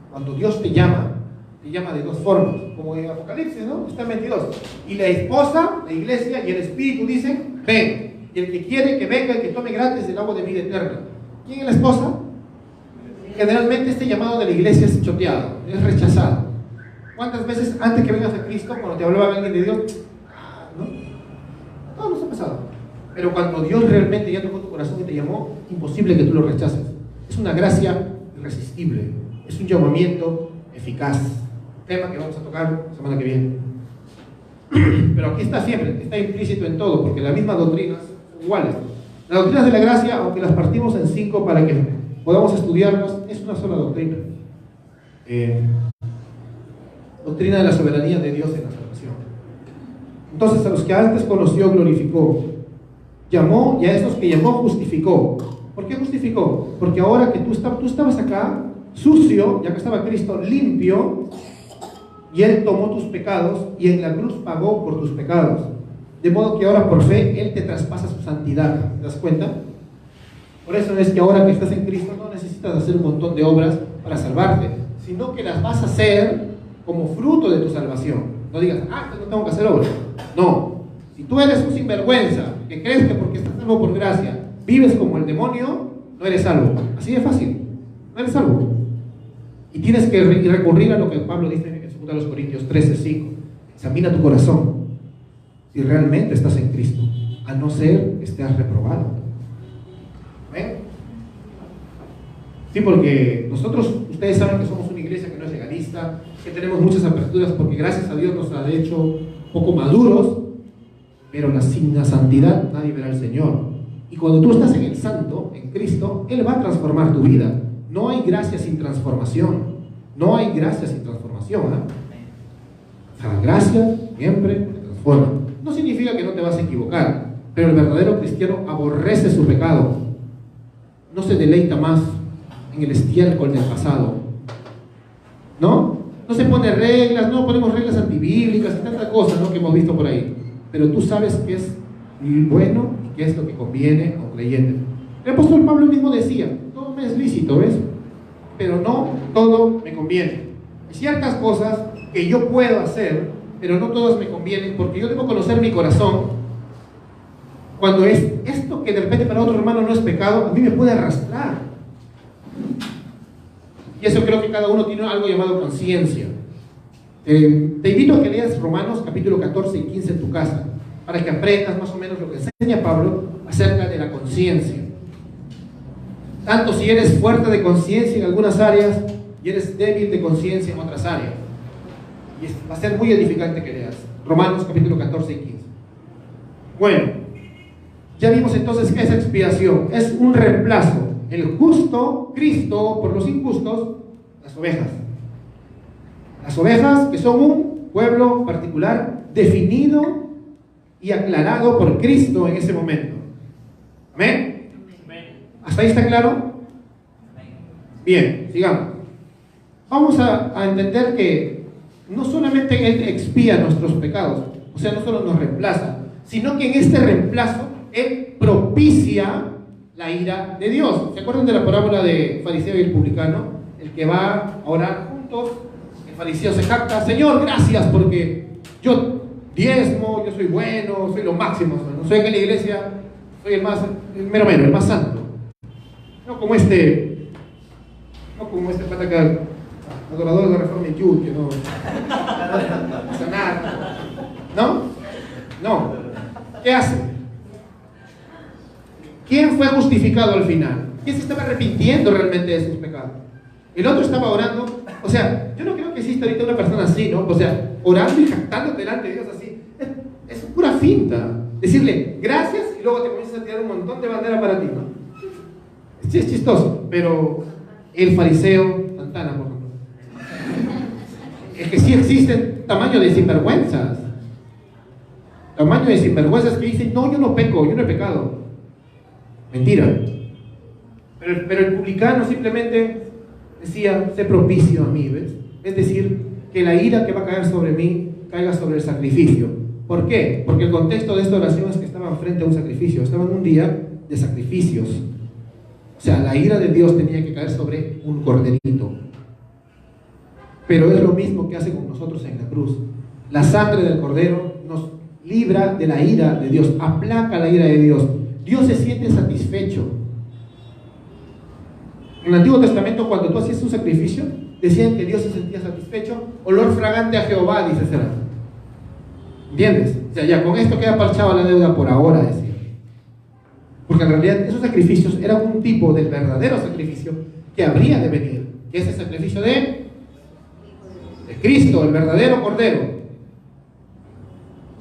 A: Cuando Dios te llama de dos formas, como en Apocalipsis, ¿no? Está en 22. Y la esposa, la iglesia y el Espíritu dicen, ven. Y el que quiere que venga y que tome gratis del agua de vida eterna. ¿Quién es la esposa? Generalmente este llamado de la iglesia es choteado, es rechazado. ¿Cuántas veces antes que vengas a Cristo, cuando te hablaba alguien de Dios, ¿no? Todo nos ha pasado. Pero cuando Dios realmente ya tocó tu corazón y te llamó, imposible que tú lo rechaces. Es una gracia irresistible, es un llamamiento eficaz. Tema que vamos a tocar la semana que viene. Pero aquí está siempre, está implícito en todo, porque las mismas doctrinas son iguales. Las doctrinas de la gracia, aunque las partimos en 5 para que podamos estudiarlas, es una sola doctrina. Doctrina de la soberanía de Dios en la salvación. Entonces, a los que antes conoció, glorificó. Llamó, y a estos que llamó, justificó. ¿Por qué justificó? Porque ahora que tú estabas acá, sucio, ya que estaba Cristo limpio, y Él tomó tus pecados, y en la cruz pagó por tus pecados. De modo que ahora por fe, Él te traspasa su santidad. ¿Te das cuenta? Por eso es que ahora que estás en Cristo, no necesitas hacer un montón de obras para salvarte, sino que las vas a hacer como fruto de tu salvación. No digas, no tengo que hacer obras. No. Si tú eres un sinvergüenza, que crees que porque estás salvo por gracia, vives como el demonio, no eres salvo. Así de fácil. No eres salvo. Y tienes que recurrir a lo que Pablo dice en 2 Corintios 13:5. Examina tu corazón si realmente estás en Cristo, a no ser que estés reprobado. ¿Ven? Sí, porque nosotros, ustedes saben que somos una iglesia que no es legalista, que tenemos muchas aperturas porque gracias a Dios nos ha hecho poco maduros, pero sin la santidad nadie verá al Señor. Y cuando tú estás en el Santo, en Cristo, Él va a transformar tu vida. No hay gracia sin transformación. No hay gracia sin transformación. O sea, la gracia siempre te transforma. No significa que no te vas a equivocar, pero el verdadero cristiano aborrece su pecado. No se deleita más en el estiércol del pasado. ¿No? No se pone reglas, no ponemos reglas antibíblicas y tantas cosas, ¿no?, que hemos visto por ahí. Pero tú sabes qué es bueno y qué es lo que conviene a un creyente. El apóstol Pablo mismo decía, todo me es lícito, ¿ves? Pero no todo me conviene. Hay ciertas cosas que yo puedo hacer, pero no todas me convienen, porque yo debo conocer mi corazón. Cuando es esto que de repente para otro hermano no es pecado, a mí me puede arrastrar. Y eso creo que cada uno tiene algo llamado conciencia. Te invito a que leas Romanos capítulo 14 y 15 en tu casa, para que aprendas más o menos lo que enseña Pablo acerca de la conciencia. Tanto si eres fuerte de conciencia en algunas áreas y eres débil de conciencia en otras áreas. Y va a ser muy edificante que leas Romanos capítulo 14 y 15. Bueno, Ya vimos entonces que esa expiación es un reemplazo. El justo, Cristo, por los injustos, las ovejas. Las ovejas que son un pueblo particular definido y aclarado por Cristo en ese momento. ¿Amén? ¿Hasta ahí está claro? Bien, sigamos. Vamos a entender que no solamente Él expía nuestros pecados, o sea, no solo nos reemplaza, sino que en este reemplazo Él propicia la ira de Dios. ¿Se acuerdan de la parábola de fariseo y el publicano? El que va a orar juntos, el fariseo se jacta: Señor, gracias porque yo diezmo, yo soy bueno, soy lo máximo, no soy aquí en la iglesia, soy el mero, el más santo. No como este pata que adorador de Reforma en Yud, que no sanar. No. ¿Qué hace? ¿Quién fue justificado al final? ¿Quién se estaba arrepintiendo realmente de sus pecados? El otro estaba orando. O sea, yo no creo que exista ahorita una persona así, ¿no? O sea, orando y jactándote delante de Dios así. Es pura finta. Decirle gracias y luego te comienzas a tirar un montón de bandera para ti, ¿no? Sí, es chistoso, pero el fariseo, Santana, por ejemplo, es que sí existen tamaño de sinvergüenzas. Tamaño de sinvergüenzas que dicen: no, yo no peco, yo no he pecado. Mentira. Pero el publicano simplemente decía: sé propicio a mí, ¿ves? Es decir, que la ira que va a caer sobre mí caiga sobre el sacrificio. ¿Por qué? Porque el contexto de esta oración es que estaban frente a un sacrificio, estaban en un día de sacrificios. O sea, la ira de Dios tenía que caer sobre un corderito. Pero es lo mismo que hace con nosotros en la cruz. La sangre del cordero nos libra de la ira de Dios, aplaca la ira de Dios. Dios se siente satisfecho. En el Antiguo Testamento, cuando tú hacías un sacrificio, decían que Dios se sentía satisfecho. Olor fragante a Jehová, dice Será. ¿Entiendes? O sea, ya con esto queda parchada la deuda por ahora, decía. Porque en realidad esos sacrificios eran un tipo del verdadero sacrificio que habría de venir, que es el sacrificio de Cristo, el verdadero Cordero.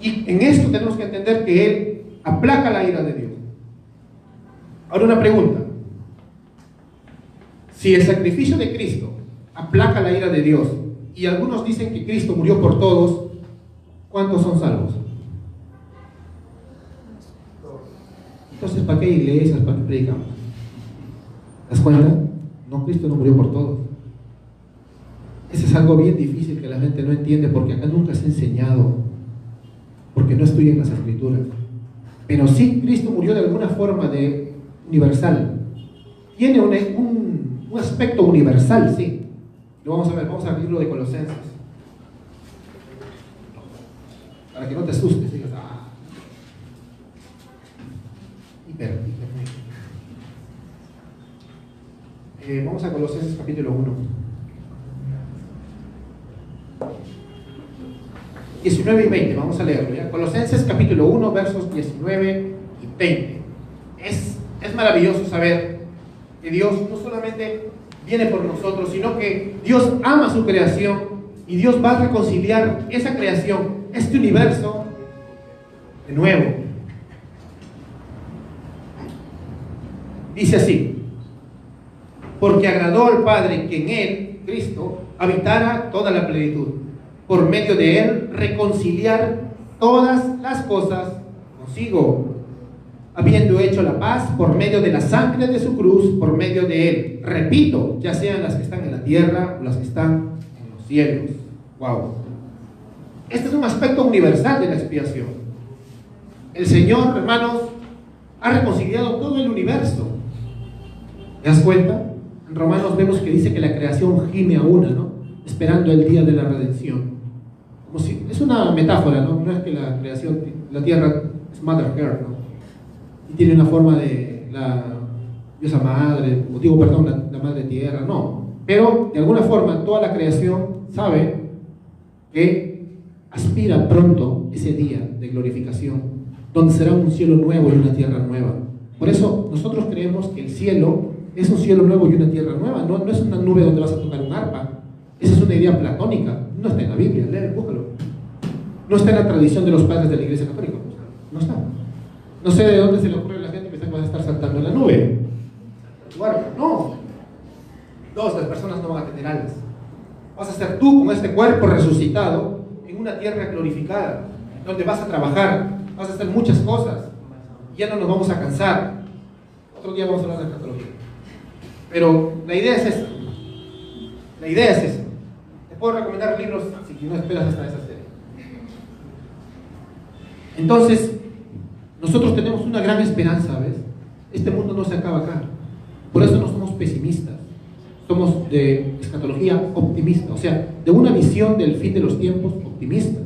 A: Y en esto tenemos que entender que Él aplaca la ira de Dios. Ahora una pregunta: si el sacrificio de Cristo aplaca la ira de Dios, y algunos dicen que Cristo murió por todos, ¿cuántos son salvos? Entonces, ¿para qué iglesias? ¿Para qué predicamos? ¿Te das cuenta? No, Cristo no murió por todos. Eso es algo bien difícil que la gente no entiende, porque acá nunca se ha enseñado, porque no estudian las Escrituras. Pero sí, Cristo murió de alguna forma de universal. Tiene un aspecto universal, sí. Lo vamos a ver, vamos a abrir lo de Colosenses. Para que no te asustes, digas: vamos a Colosenses capítulo 1. 19 y 20, vamos a leerlo, ¿ya? Colosenses capítulo 1, versos 19 y 20. Es maravilloso saber que Dios no solamente viene por nosotros, sino que Dios ama su creación y Dios va a reconciliar esa creación, este universo, de nuevo. Dice así: porque agradó al Padre que en Él, Cristo, habitara toda la plenitud, por medio de Él reconciliar todas las cosas consigo, habiendo hecho la paz por medio de la sangre de su cruz, por medio de Él. Repito, ya sean las que están en la tierra o las que están en los cielos. Wow. Este es un aspecto universal de la expiación. El Señor, hermanos, ha reconciliado todo el universo. ¿Te das cuenta? En Romanos vemos que dice que la creación gime a una, ¿no? Esperando el día de la redención. Como si, es una metáfora, ¿no? No es que la creación, la tierra es Mother Earth, ¿no? Y tiene una forma de la diosa madre, o digo, perdón, la madre tierra, no. Pero de alguna forma toda la creación sabe que aspira pronto ese día de glorificación, donde será un cielo nuevo y una tierra nueva. Por eso nosotros creemos que el cielo es un cielo nuevo y una tierra nueva. No es una nube donde vas a tocar un arpa. Esa es una idea platónica. No está en la Biblia, búscalo. No está en la tradición de los padres de la Iglesia Católica. No está. No sé de dónde se le ocurre a la gente pensar que vas a estar saltando en la nube. No. Dos, las personas no van a tener alas. Vas a ser tú con este cuerpo resucitado en una tierra glorificada, donde vas a trabajar, vas a hacer muchas cosas. Ya no nos vamos a cansar. Otro día vamos a hablar de escatología. Pero la idea es esa. La idea es esa. Te puedo recomendar libros si no esperas hasta esa serie. Entonces, nosotros tenemos una gran esperanza, ¿ves? Este mundo no se acaba acá. Por eso no somos pesimistas. Somos de escatología optimista, o sea, de una visión del fin de los tiempos optimista,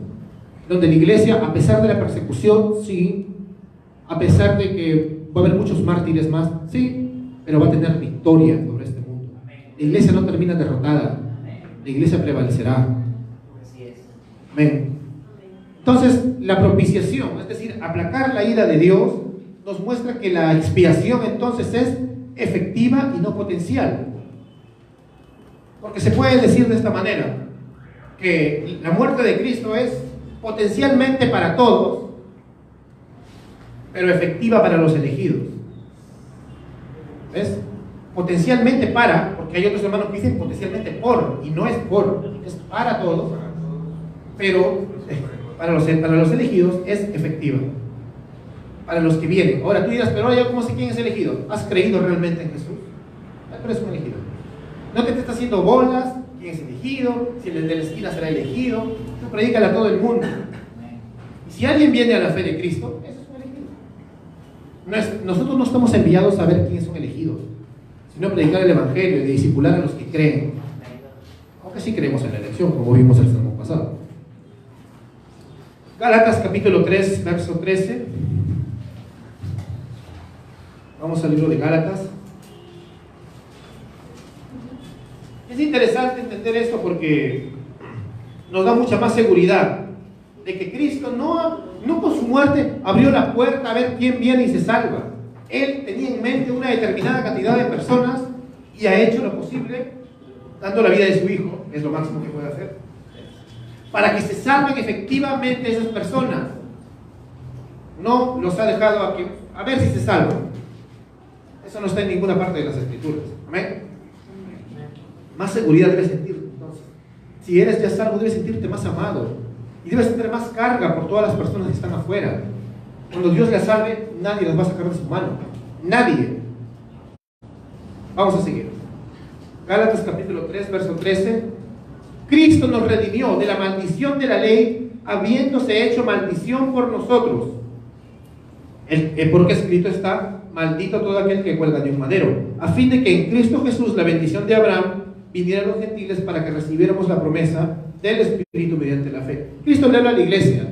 A: donde la iglesia, a pesar de la persecución, sí, a pesar de que va a haber muchos mártires más, sí, pero va a tener victoria sobre este mundo. La iglesia no termina derrotada, la iglesia prevalecerá. Amén. Entonces, la propiciación, es decir, aplacar la ira de Dios, nos muestra que la expiación entonces es efectiva y no potencial. Porque se puede decir de esta manera, que la muerte de Cristo es potencialmente para todos, pero efectiva para los elegidos. ¿Ves? Potencialmente para, porque hay otros hermanos que dicen potencialmente por, y no es por, es para todos, pero para los elegidos es efectiva. Para los que vienen. Ahora tú dirás, pero ahora yo cómo sé quién es elegido. ¿Has creído realmente en Jesús? Pero es un elegido. No que te está haciendo bolas, quién es elegido, si el de la esquina será elegido. Tú predícale a todo el mundo. Y si alguien viene a la fe de Cristo, ese es un elegido. Nosotros no estamos enviados a ver quiénes son elegidos, sino a predicar el Evangelio y a discipular a los que creen. Aunque sí creemos en la elección, como vimos el sermón pasado. Gálatas capítulo 3, verso 13. Vamos al libro de Gálatas. Es interesante entender esto porque nos da mucha más seguridad de que Cristo no con su muerte abrió la puerta a ver quién viene y se salva. Él tenía en mente una determinada cantidad de personas y ha hecho lo posible, dando la vida de su Hijo, es lo máximo que puede hacer, para que se salven efectivamente esas personas. No los ha dejado a ver si se salvan. Eso no está en ninguna parte de las Escrituras. Amén. Más seguridad debes sentir entonces. Si eres ya salvo, debes sentirte más amado y debes tener más carga por todas las personas que están afuera. Cuando Dios les salve, nadie les va a sacar de su mano. Nadie. Vamos a seguir. Gálatas capítulo 3, verso 13. Cristo nos redimió de la maldición de la ley, habiéndose hecho maldición por nosotros. Porque escrito está: maldito todo aquel que cuelga de un madero, a fin de que en Cristo Jesús la bendición de Abraham viniera a los gentiles para que recibiéramos la promesa del Espíritu mediante la fe. Cristo le habla a la iglesia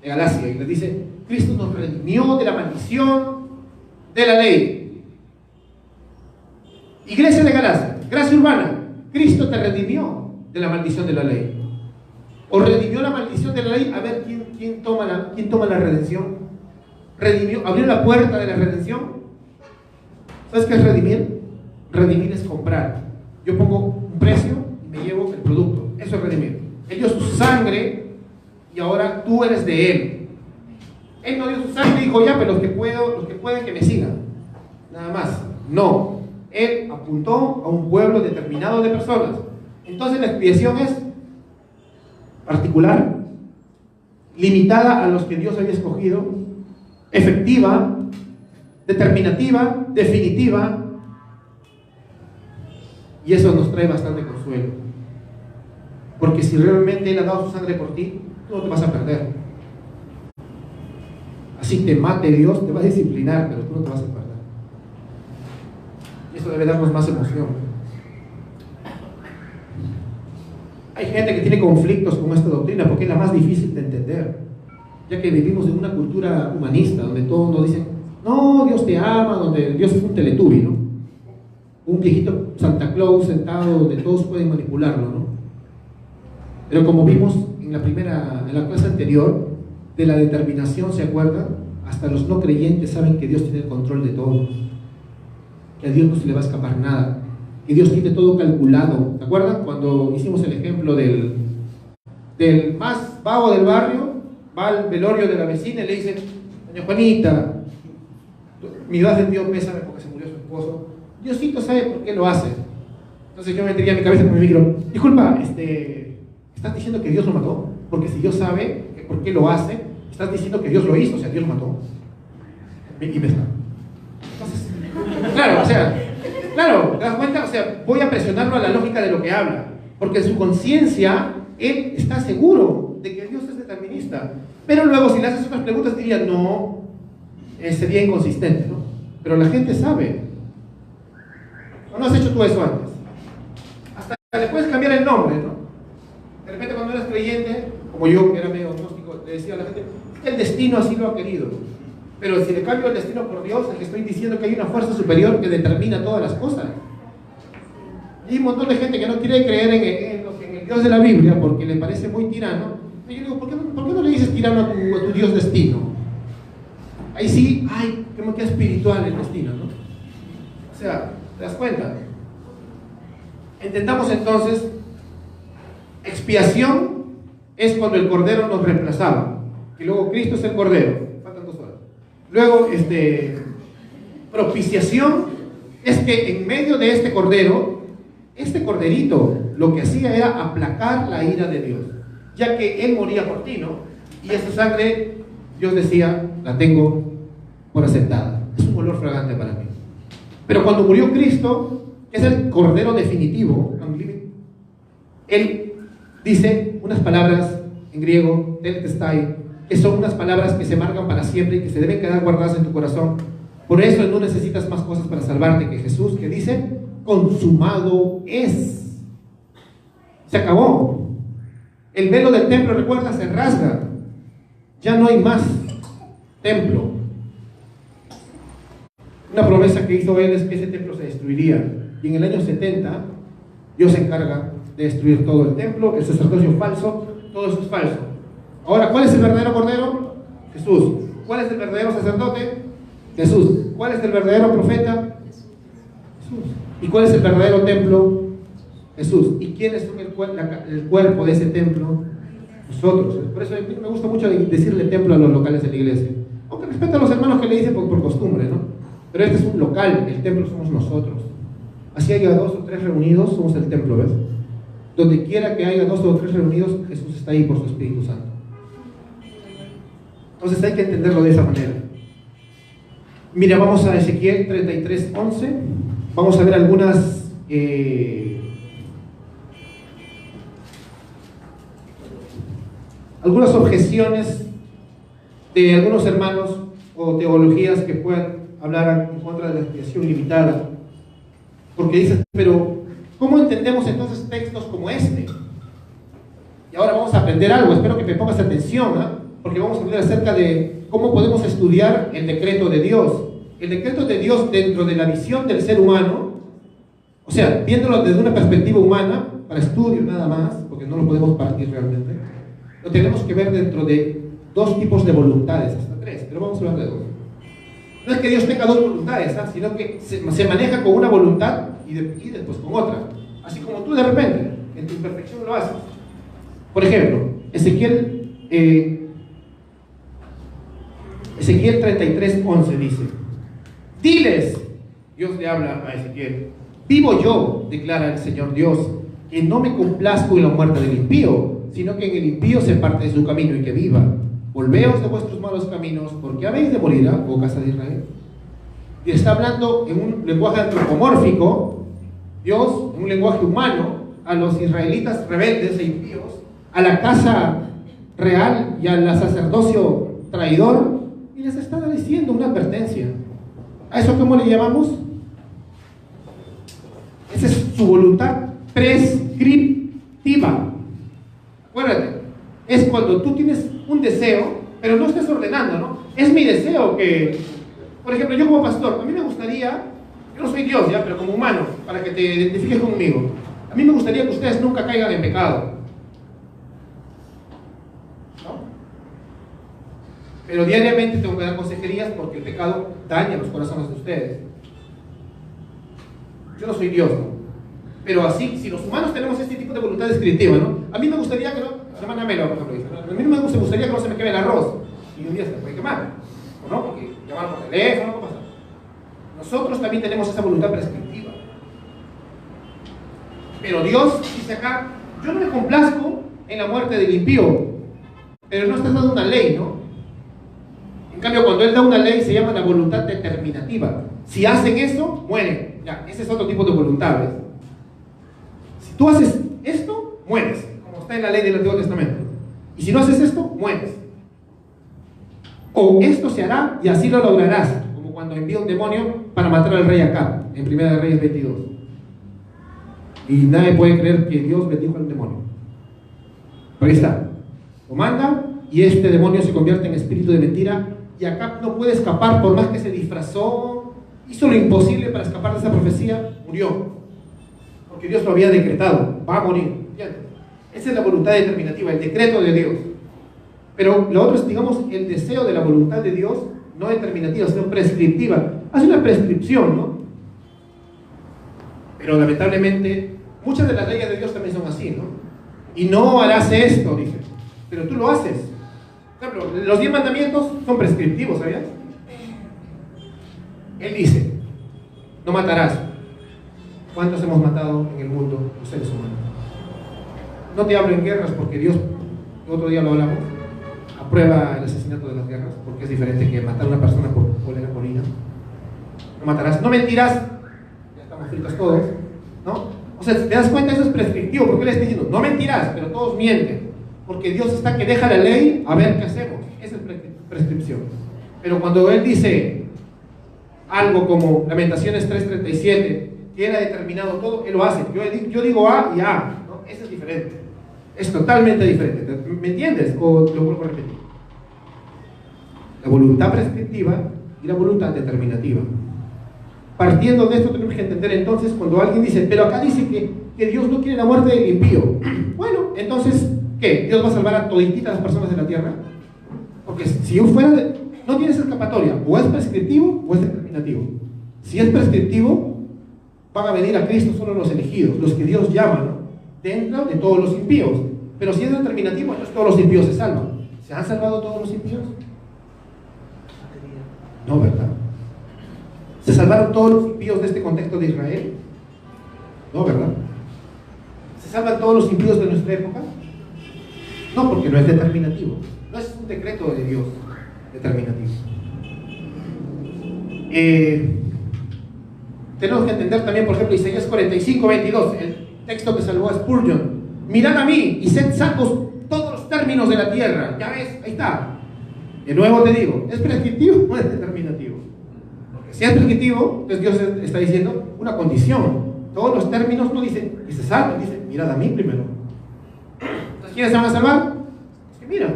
A: de Galacia y le dice: Cristo nos redimió de la maldición de la ley. Iglesia de Galacia, Gracia Urbana, Cristo te redimió de la maldición de la ley. O redimió la maldición de la ley. A ver, ¿quién toma la redención? Redimió, abrió la puerta de la redención. ¿Sabes qué es redimir? Redimir es comprar. Yo pongo un precio y me llevo el producto. Eso es redimir. Él dio su sangre y ahora tú eres de Él. Él no dio su sangre y dijo: ya, pero los que pueden que me sigan. Nada más. No. Él apuntó a un pueblo determinado de personas. Entonces la expiación es particular, limitada a los que Dios había escogido, efectiva, determinativa, definitiva, y eso nos trae bastante consuelo, porque si realmente Él ha dado su sangre por ti, tú no te vas a perder. Así te mate Dios, te va a disciplinar, pero tú no te vas a perder. Y eso debe darnos más emoción. Hay gente que tiene conflictos con esta doctrina porque es la más difícil de entender, ya que vivimos en una cultura humanista donde todos nos dicen: no, Dios te ama, donde Dios es un Teletubby, ¿no? Un viejito Santa Claus sentado donde todos pueden manipularlo, ¿no? Pero como vimos en la clase anterior, de la determinación, ¿se acuerdan? Hasta los no creyentes saben que Dios tiene el control de todo, que a Dios no se le va a escapar nada, que Dios tiene todo calculado. ¿Se acuerdan? Cuando hicimos el ejemplo del más vago del barrio, va al velorio de la vecina y le dice: doña Juanita, mi Dios sentido pésame porque se murió su esposo. Diosito sabe por qué lo hace. Entonces yo metería mi cabeza con mi micro. Disculpa, ¿estás diciendo que Dios lo mató? Porque si Dios sabe por qué lo hace, estás diciendo que Dios lo hizo, o sea, Dios lo mató. Y me está. Entonces, claro, ¿te das cuenta? O sea, voy a presionarlo a la lógica de lo que habla. Porque en su conciencia, él está seguro de que Dios es determinista. Pero luego, si le haces otras preguntas, diría, no, sería inconsistente, ¿no? Pero la gente sabe. ¿O no has hecho tú eso antes? Hasta le puedes cambiar el nombre, ¿no? De repente, cuando eras creyente, como yo, que era medio gnóstico, le decía a la gente, es que el destino así lo ha querido. Pero si le cambio el destino por Dios, es que estoy diciendo que hay una fuerza superior que determina todas las cosas. Y hay un montón de gente que no quiere creer en el Dios de la Biblia porque le parece muy tirano. Y yo digo, ¿por qué no le dices tirano a tu Dios destino? Ahí sí, ay, como que espiritual el destino, ¿no? O sea, ¿te das cuenta? Entendamos entonces, expiación es cuando el Cordero nos reemplazaba. Y luego Cristo es el Cordero. Faltan 2 horas. Luego, propiciación es que en medio de este Cordero, este corderito lo que hacía era aplacar la ira de Dios, ya que Él moría por ti, ¿no? Y esa sangre, Dios decía, la tengo por aceptada. Es un olor fragante para mí. Pero cuando murió Cristo, que es el Cordero definitivo, Él dice unas palabras en griego, telestai, que son unas palabras que se marcan para siempre y que se deben quedar guardadas en tu corazón. Por eso no necesitas más cosas para salvarte que Jesús, que dice, consumado es. Se acabó. El velo del templo, recuerda, se rasga. Ya no hay más templo. Una promesa que hizo Él es que ese templo se destruiría. Y en el año 70, Dios se encarga de destruir todo el templo, el sacerdocio falso, todo eso es falso. Ahora, ¿cuál es el verdadero Cordero? Jesús. ¿Cuál es el verdadero sacerdote? Jesús. ¿Cuál es el verdadero profeta? Jesús. ¿Y cuál es el verdadero templo? Jesús. ¿Y quién es el cuerpo de ese templo? Nosotros. Por eso a mí me gusta mucho decirle templo a los locales de la iglesia. Aunque respeto a los hermanos que le dicen por costumbre, ¿no? Pero este es un local, el templo somos nosotros. Así haya 2 o 3 reunidos, somos el templo, ¿ves? Donde quiera que haya 2 o 3 reunidos, Jesús está ahí por su Espíritu Santo. Entonces hay que entenderlo de esa manera. Mira, vamos a Ezequiel 33:11. Vamos a ver algunas objeciones de algunos hermanos o teologías que puedan hablar en contra de la expiación limitada. Porque dices, pero ¿cómo entendemos entonces textos como este? Y ahora vamos a aprender algo, espero que me pongas atención, ¿eh? Porque vamos a hablar acerca de cómo podemos estudiar el decreto de Dios. El decreto de Dios dentro de la visión del ser humano, o sea, viéndolo desde una perspectiva humana, para estudio nada más, porque no lo podemos partir realmente, lo tenemos que ver dentro de 2 tipos de voluntades, hasta 3, pero vamos a hablar de 2. No es que Dios tenga 2 voluntades, ¿eh? Sino que se maneja con una voluntad y después con otra. Así como tú de repente, en tu imperfección lo haces. Por ejemplo, Ezequiel 33:11 dice, diles, Dios le habla a Ezequiel, vivo yo, declara el Señor Dios, que no me complazco en la muerte del impío, sino que en el impío se parte de su camino y que viva. Volveos de vuestros malos caminos, porque habéis de morir, oh casa de Israel. Y está hablando en un lenguaje antropomórfico, Dios, en un lenguaje humano, a los israelitas rebeldes e impíos, a la casa real y al sacerdocio traidor, y les está diciendo una advertencia. ¿A eso cómo le llamamos? Esa es su voluntad prescriptiva. Acuérdate, es cuando tú tienes un deseo, pero no estás ordenando, ¿no? Es mi deseo que, por ejemplo, yo como pastor, a mí me gustaría, yo no soy Dios ya, pero como humano, para que te identifiques conmigo, a mí me gustaría que ustedes nunca caigan en pecado, ¿no? Pero diariamente tengo que dar consejerías porque el pecado daña los corazones de ustedes. Yo no soy Dios, ¿no? Pero así, si los humanos tenemos este tipo de voluntad descriptiva, ¿no? A mí me gustaría que no, hermana Melo, por ejemplo, dice, ¿no? A mí me gustaría que no se me queme el arroz y un día se me puede quemar, ¿o no? Porque llaman por teléfono, ¿qué pasa? nosotros también tenemos esa voluntad prescriptiva. Pero Dios dice acá, yo no me complazco en la muerte del impío, pero no está dando una ley, ¿no? En cambio, cuando Él da una ley, se llama la voluntad determinativa. Si hacen eso, mueren. Ya, ese es otro tipo de voluntad, ¿ves? Si tú haces esto, mueres, como está en la ley del Antiguo Testamento. Y si no haces esto, mueres. O esto se hará y así lo lograrás, como cuando envió un demonio para matar al rey Acab, en 1 Reyes 22. Y nadie puede creer que Dios bendijo al demonio. Pero ahí está. Lo manda y este demonio se convierte en espíritu de mentira y Acab no puede escapar por más que se disfrazó, hizo lo imposible para escapar de esa profecía, murió. Porque Dios lo había decretado, va a morir. ¿Entiendes? Esa es la voluntad determinativa, el decreto de Dios. Pero lo otro es, digamos, el deseo de la voluntad de Dios, no determinativa, sino prescriptiva. Hace una prescripción, ¿no? Pero lamentablemente, muchas de las leyes de Dios también son así, ¿no? Y no harás esto, dice. Pero tú lo haces. Por ejemplo, los 10 mandamientos son prescriptivos, ¿sabías? Él dice, no matarás. ¿Cuántos hemos matado en el mundo los seres humanos? No te hablo en guerras porque Dios, otro día lo hablamos, aprueba el asesinato de las guerras, porque es diferente que matar a una persona por cólera porina. No matarás, no mentirás, ya estamos fritos todos, ¿no? O sea, si te das cuenta, eso es prescriptivo, porque Él está diciendo, no mentirás, pero todos mienten, porque Dios está que deja la ley a ver qué hacemos. Esa es prescripción. Pero cuando Él dice algo como Lamentaciones 3:37, que Él ha determinado todo, Él lo hace. Yo digo A y A, ¿no? Eso es diferente. Es totalmente diferente. ¿Me entiendes? ¿O lo vuelvo a repetir? La voluntad prescriptiva y la voluntad determinativa. Partiendo de esto tenemos que entender entonces cuando alguien dice, pero acá dice que Dios no quiere la muerte del impío. Bueno, entonces, ¿qué? ¿Dios va a salvar a todititas las personas de la tierra? Porque si fuera no tienes escapatoria, o es prescriptivo o es determinativo. Si es prescriptivo, van a venir a Cristo solo los elegidos, los que Dios llama, ¿no? Dentro de todos los impíos. Pero si es determinativo, entonces todos los impíos se salvan. ¿Se han salvado todos los impíos? No, ¿verdad? ¿Se salvaron todos los impíos de este contexto de Israel? No, ¿verdad? ¿Se salvan todos los impíos de nuestra época? No, porque no es determinativo. No es un decreto de Dios determinativo. Tenemos que entender también, por ejemplo, Isaías 45:22, el texto que salvó a Spurgeon. Mirad a mí y sed salvos todos los términos de la tierra. Ya ves, ahí está. De nuevo te digo, ¿es prescriptivo o es determinativo? Porque si es prescriptivo, entonces Dios está diciendo una condición. Todos los términos no dicen que se salven, dicen, mirad a mí primero. Entonces, ¿quiénes se van a salvar? Los que miran.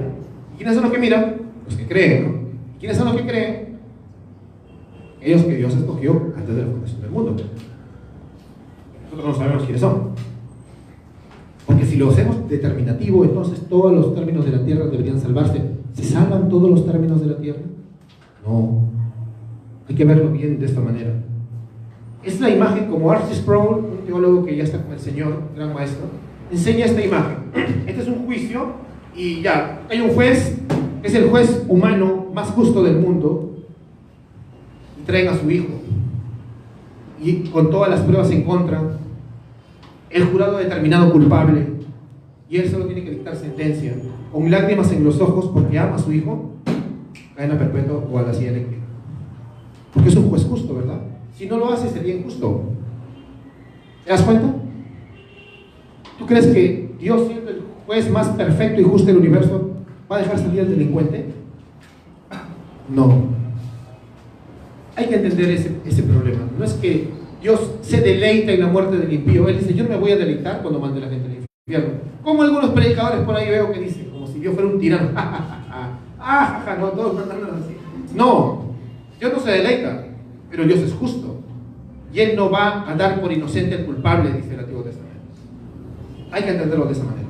A: ¿Y quiénes son los que miran? Los que creen, ¿no? ¿Y quiénes son los que creen? Ellos que Dios escogió antes de la fundación del mundo. Nosotros no sabemos quiénes son. Porque si lo hacemos determinativo, entonces todos los términos de la tierra deberían salvarse. ¿Se salvan todos los términos de la tierra? No. Hay que verlo bien de esta manera. Es la imagen como R.C. Sproul, un teólogo que ya está con el Señor, gran maestro, enseña esta imagen. Este es un juicio y ya, hay un juez, que es el juez humano más justo del mundo, y traen a su hijo. Y con todas las pruebas en contra, el jurado ha determinado culpable y él solo tiene que dictar sentencia con lágrimas en los ojos porque ama a su hijo, cadena perpetua o a la silla eléctrica, porque es un juez justo, ¿verdad? Si no lo hace sería injusto. ¿Te das cuenta? ¿Tú crees que Dios, siendo el juez más perfecto y justo del universo, va a dejar salir al delincuente? No. Hay que entender ese problema. No es que Dios se deleita en la muerte del impío. Él dice, yo no me voy a deleitar cuando mande a la gente al infierno. Como algunos predicadores por ahí veo que dicen, como si Dios fuera un tirano. No, todos mandan así. No, Dios no se deleita, pero Dios es justo. Y Él no va a dar por inocente al culpable, dice el Antiguo Testamento. Hay que entenderlo de esa manera.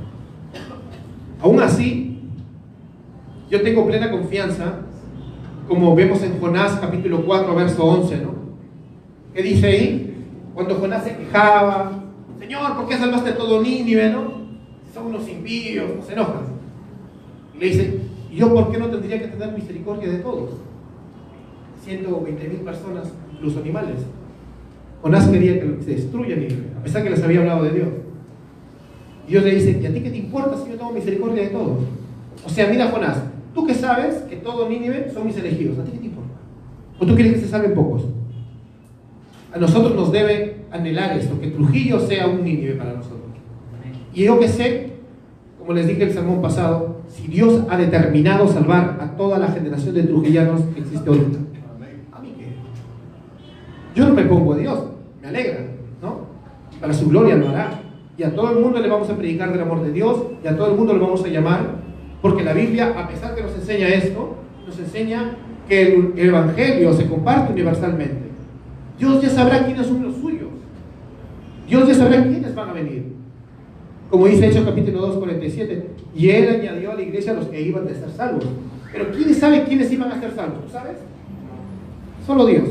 A: Aún así, yo tengo plena confianza, como vemos en Jonás capítulo 4, verso 11, ¿no? ¿Qué dice ahí? Cuando Jonás se quejaba, Señor, ¿por qué salvaste a todo Nínive, no? Son unos impíos, se enojan. Y le dice, ¿y yo por qué no tendría que tener misericordia de todos? 120,000 personas, incluso animales. Jonás quería que se destruya Nínive, a pesar que les había hablado de Dios. Dios le dice: ¿y a ti qué te importa si yo tengo misericordia de todos? O sea, mira, Jonás, tú que sabes que todo Nínive son mis elegidos, ¿a ti qué te importa? ¿O tú quieres que se salven pocos? A nosotros nos debe anhelar esto, que Trujillo sea un Nínive para nosotros. Y yo que sé, como les dije el sermón pasado, si Dios ha determinado salvar a toda la generación de trujillanos que existe ahorita, ¿a mí qué? Yo no me pongo a Dios, me alegra, ¿no? Para su gloria lo hará. Y a todo el mundo le vamos a predicar del amor de Dios, y a todo el mundo lo vamos a llamar, porque la Biblia, a pesar que nos enseña esto, nos enseña que el Evangelio se comparte universalmente. Dios ya sabrá quiénes son los suyos. Dios ya sabrá quiénes van a venir. Como dice Hechos capítulo 2, 47, y Él añadió a la iglesia a los que iban a ser salvos. Pero ¿quién sabe quiénes iban a ser salvos? ¿Tú sabes? Solo Dios.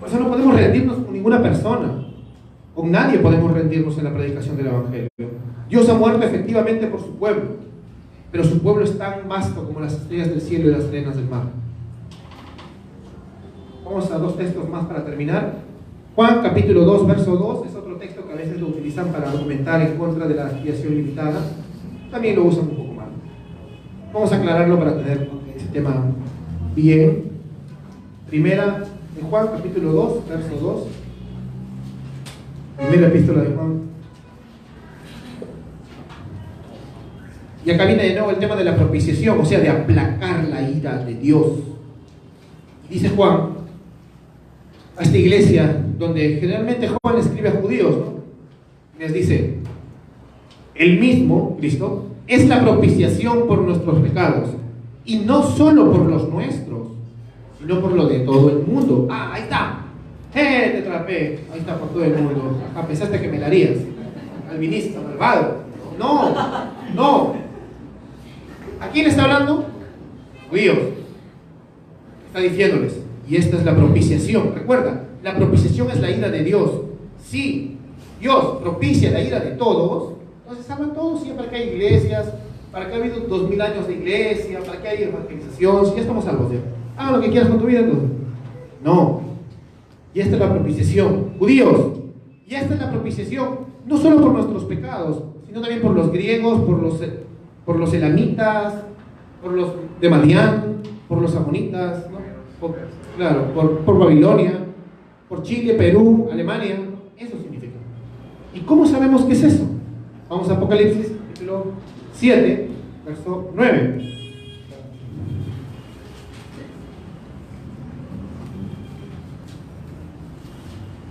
A: Por eso no podemos rendirnos con ninguna persona. Con nadie podemos rendirnos en la predicación del Evangelio. Dios ha muerto efectivamente por su pueblo, pero su pueblo es tan vasto como las estrellas del cielo y las arenas del mar. Vamos a 2 textos más para terminar. Juan capítulo 2, verso 2, es otro texto que a veces lo utilizan para argumentar en contra de la expiación limitada. También lo usan un poco mal. Vamos a aclararlo para tener ese tema bien. Primera de Juan capítulo 2, verso 2. Primera epístola de Juan. Y acá viene de nuevo el tema de la propiciación, o sea, de aplacar la ira de Dios. Y dice Juan a esta iglesia, donde generalmente Juan escribe a judíos, ¿no? Les dice: el mismo, Cristo, es la propiciación por nuestros pecados, y no solo por los nuestros, sino por lo de todo el mundo. Ah, ahí está. Te atrapé. Ahí está, por todo el mundo. A pesar de que me la harías. Alvinista, malvado. No, no. ¿A quién está hablando? Judíos. Está diciéndoles: y esta es la propiciación. Recuerda, la propiciación es la ira de Dios. Sí, Dios propicia la ira de todos. Entonces salvan todos, sí, para que hay iglesias, para que ha habido 2000 años de iglesia, para que haya evangelización. Sí, ya estamos salvos ya. Hagan lo que quieras con tu vida entonces. No. Y esta es la propiciación. Judíos. Y esta es la propiciación, no solo por nuestros pecados, sino también por los griegos, por los elamitas, por los de Madián, por los amonitas, ¿no? Por Babilonia, por Chile, Perú, Alemania. Eso significa. ¿Y cómo sabemos qué es eso? Vamos a Apocalipsis, capítulo 7, verso 9.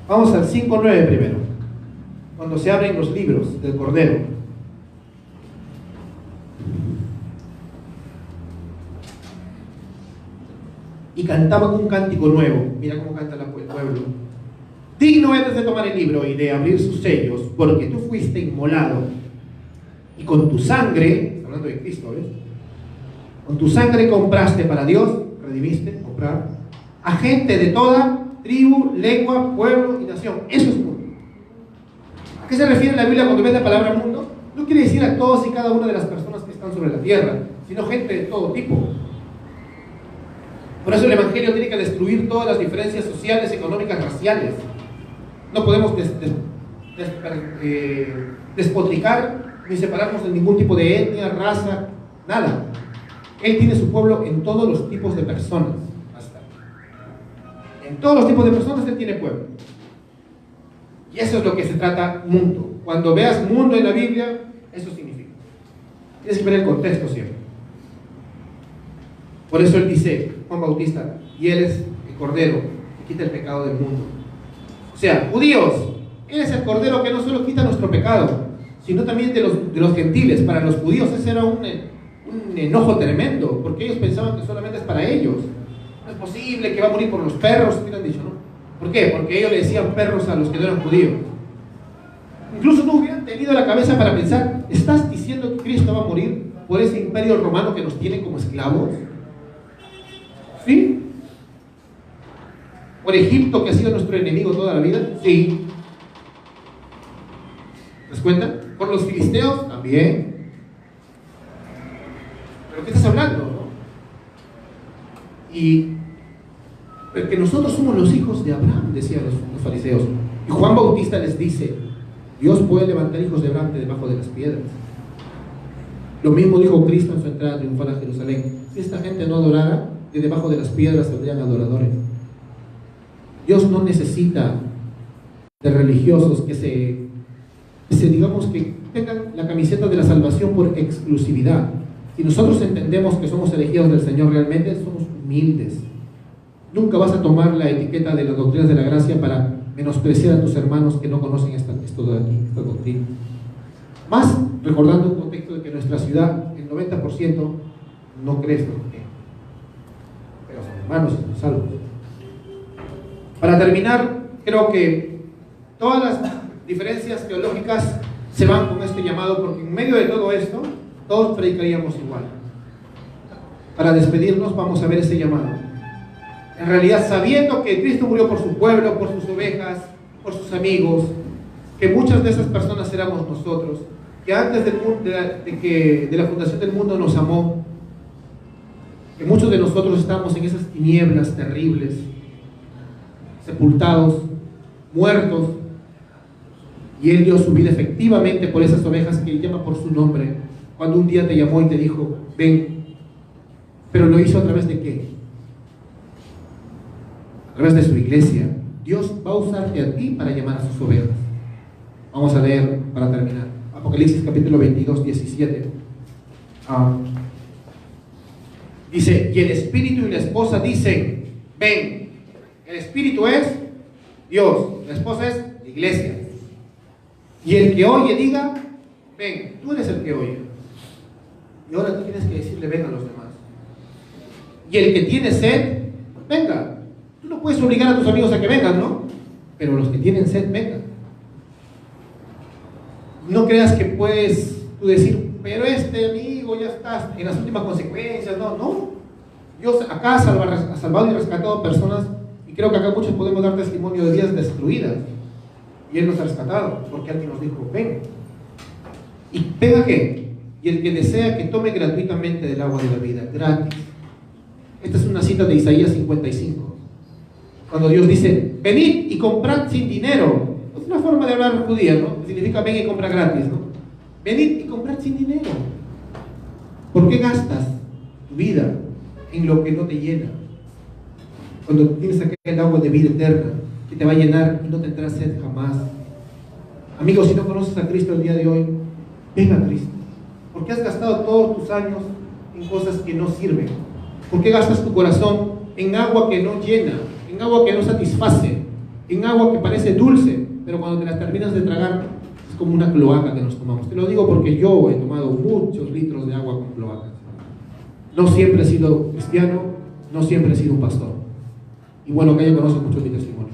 A: Vamos al 5:9 primero, cuando se abren los libros del Cordero. Y cantaban un cántico nuevo. Mira cómo canta el pueblo. Digno eres de tomar el libro y de abrir sus sellos, porque tú fuiste inmolado, y con tu sangre, hablando de Cristo, ¿ves? Con tu sangre compraste para Dios, redimiste, comprar, a gente de toda tribu, lengua, pueblo y nación. Eso es mundo. ¿A qué se refiere la Biblia cuando ve la palabra mundo? No quiere decir a todos y cada una de las personas que están sobre la tierra, sino gente de todo tipo. Por eso el Evangelio tiene que destruir todas las diferencias sociales, económicas, raciales. No podemos despotricar ni separarnos de ningún tipo de etnia, raza, nada. Él tiene su pueblo en todos los tipos de personas. En todos los tipos de personas Él tiene pueblo. Y eso es lo que se trata mundo. Cuando veas mundo en la Biblia, eso significa. Tienes que ver el contexto siempre. Por eso Él dice, Juan Bautista, y Él es el Cordero que quita el pecado del mundo. O sea, judíos, Él es el Cordero que no solo quita nuestro pecado, sino también de los gentiles. Para los judíos ese era un enojo tremendo, porque ellos pensaban que solamente es para ellos. No es posible que va a morir por los perros, que han dicho, ¿no? ¿Por qué? Porque ellos le decían perros a los que no eran judíos. Incluso no hubieran tenido la cabeza para pensar: ¿estás diciendo que Cristo va a morir por ese imperio romano que nos tiene como esclavos? ¿Sí? ¿Por Egipto, que ha sido nuestro enemigo toda la vida? Sí. ¿Te das cuenta? ¿Por los filisteos? También. ¿Pero qué estás hablando, no? Y Porque nosotros somos los hijos de Abraham, decían los fariseos. Y Juan Bautista les dice, Dios puede levantar hijos de Abraham de debajo de las piedras. Lo mismo dijo Cristo en su entrada triunfal a Jerusalén. Si esta gente no adorara, de debajo de las piedras saldrían adoradores. Dios no necesita de religiosos que digamos que tengan la camiseta de la salvación por exclusividad. Si nosotros entendemos que somos elegidos del Señor realmente, somos humildes. Nunca vas a tomar la etiqueta de las doctrinas de la gracia para menospreciar a tus hermanos que no conocen esto de aquí, esta doctrina. Más recordando un contexto de que en nuestra ciudad el 90% no cree esto, pero son hermanos y son salvos. Para terminar, creo que todas las diferencias teológicas se van con este llamado, porque en medio de todo esto todos predicaríamos igual. Para despedirnos vamos a ver ese llamado. En realidad, sabiendo que Cristo murió por su pueblo, por sus ovejas, por sus amigos, que muchas de esas personas éramos nosotros, que antes de la fundación del mundo nos amó, que muchos de nosotros estábamos en esas tinieblas terribles, sepultados, muertos, y Él dio su vida efectivamente por esas ovejas que Él llama por su nombre, cuando un día te llamó y te dijo, ven. Pero lo hizo a través de ¿qué? A través de su iglesia. Dios va a usarte a ti para llamar a sus ovejas. Vamos a leer para terminar Apocalipsis capítulo 22, 17. Dice, y el Espíritu y la esposa dicen, ven. El Espíritu es Dios, la esposa es la iglesia. Y el que oye diga, ven. Tú eres el que oye. Y ahora tú tienes que decirle, ven a los demás. Y el que tiene sed, venga. Tú no puedes obligar a tus amigos a que vengan, ¿no? Pero los que tienen sed, vengan. No creas que puedes tú decir, pero este amigo ya está en las últimas consecuencias. No. Dios acá ha salvado y rescatado personas, y creo que acá muchos podemos dar testimonio de vidas destruidas. Y Él nos ha rescatado, porque alguien nos dijo, ven. ¿Y pega qué? Y el que desea que tome gratuitamente del agua de la vida, gratis. Esta es una cita de Isaías 55. Cuando Dios dice, venid y comprad sin dinero. Es una forma de hablar judía, ¿no? Significa ven y compra gratis, ¿no? Venid y comprad sin dinero. ¿Por qué gastas tu vida en lo que no te llena? Cuando tienes aquel agua de vida eterna que te va a llenar y no tendrás sed jamás. Amigos, si no conoces a Cristo el día de hoy, ven a Cristo. ¿Por qué has gastado todos tus años en cosas que no sirven? ¿Por qué gastas tu corazón en agua que no llena, en agua que no satisface, en agua que parece dulce, pero cuando te la terminas de tragar es como una cloaca que nos tomamos? Te lo digo porque yo he tomado muchos litros de agua con cloacas. No siempre he sido cristiano, no siempre he sido un pastor. Y bueno, que ella conoce mucho mi testimonio.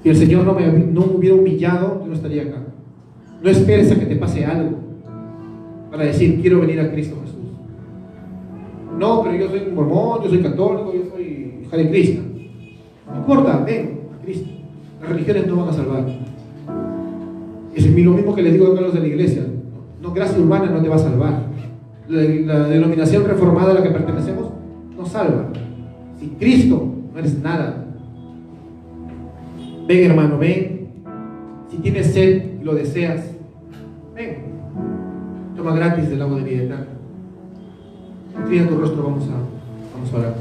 A: Si el Señor no me hubiera humillado, yo no estaría acá. No esperes a que te pase algo para decir, quiero venir a Cristo Jesús. No, pero yo soy un mormón, yo soy católico, yo soy hija de Cristo. No importa, ven a Cristo. Las religiones no van a salvar. Es lo mismo que les digo a los de la iglesia. No, gracia urbana no te va a salvar. La denominación reformada a la que pertenecemos no salva. Sin Cristo no eres nada. Ven, hermano, ven. Si tienes sed y lo deseas, ven. Toma gratis del agua de vida eterna. Inclina tu rostro, vamos a orar.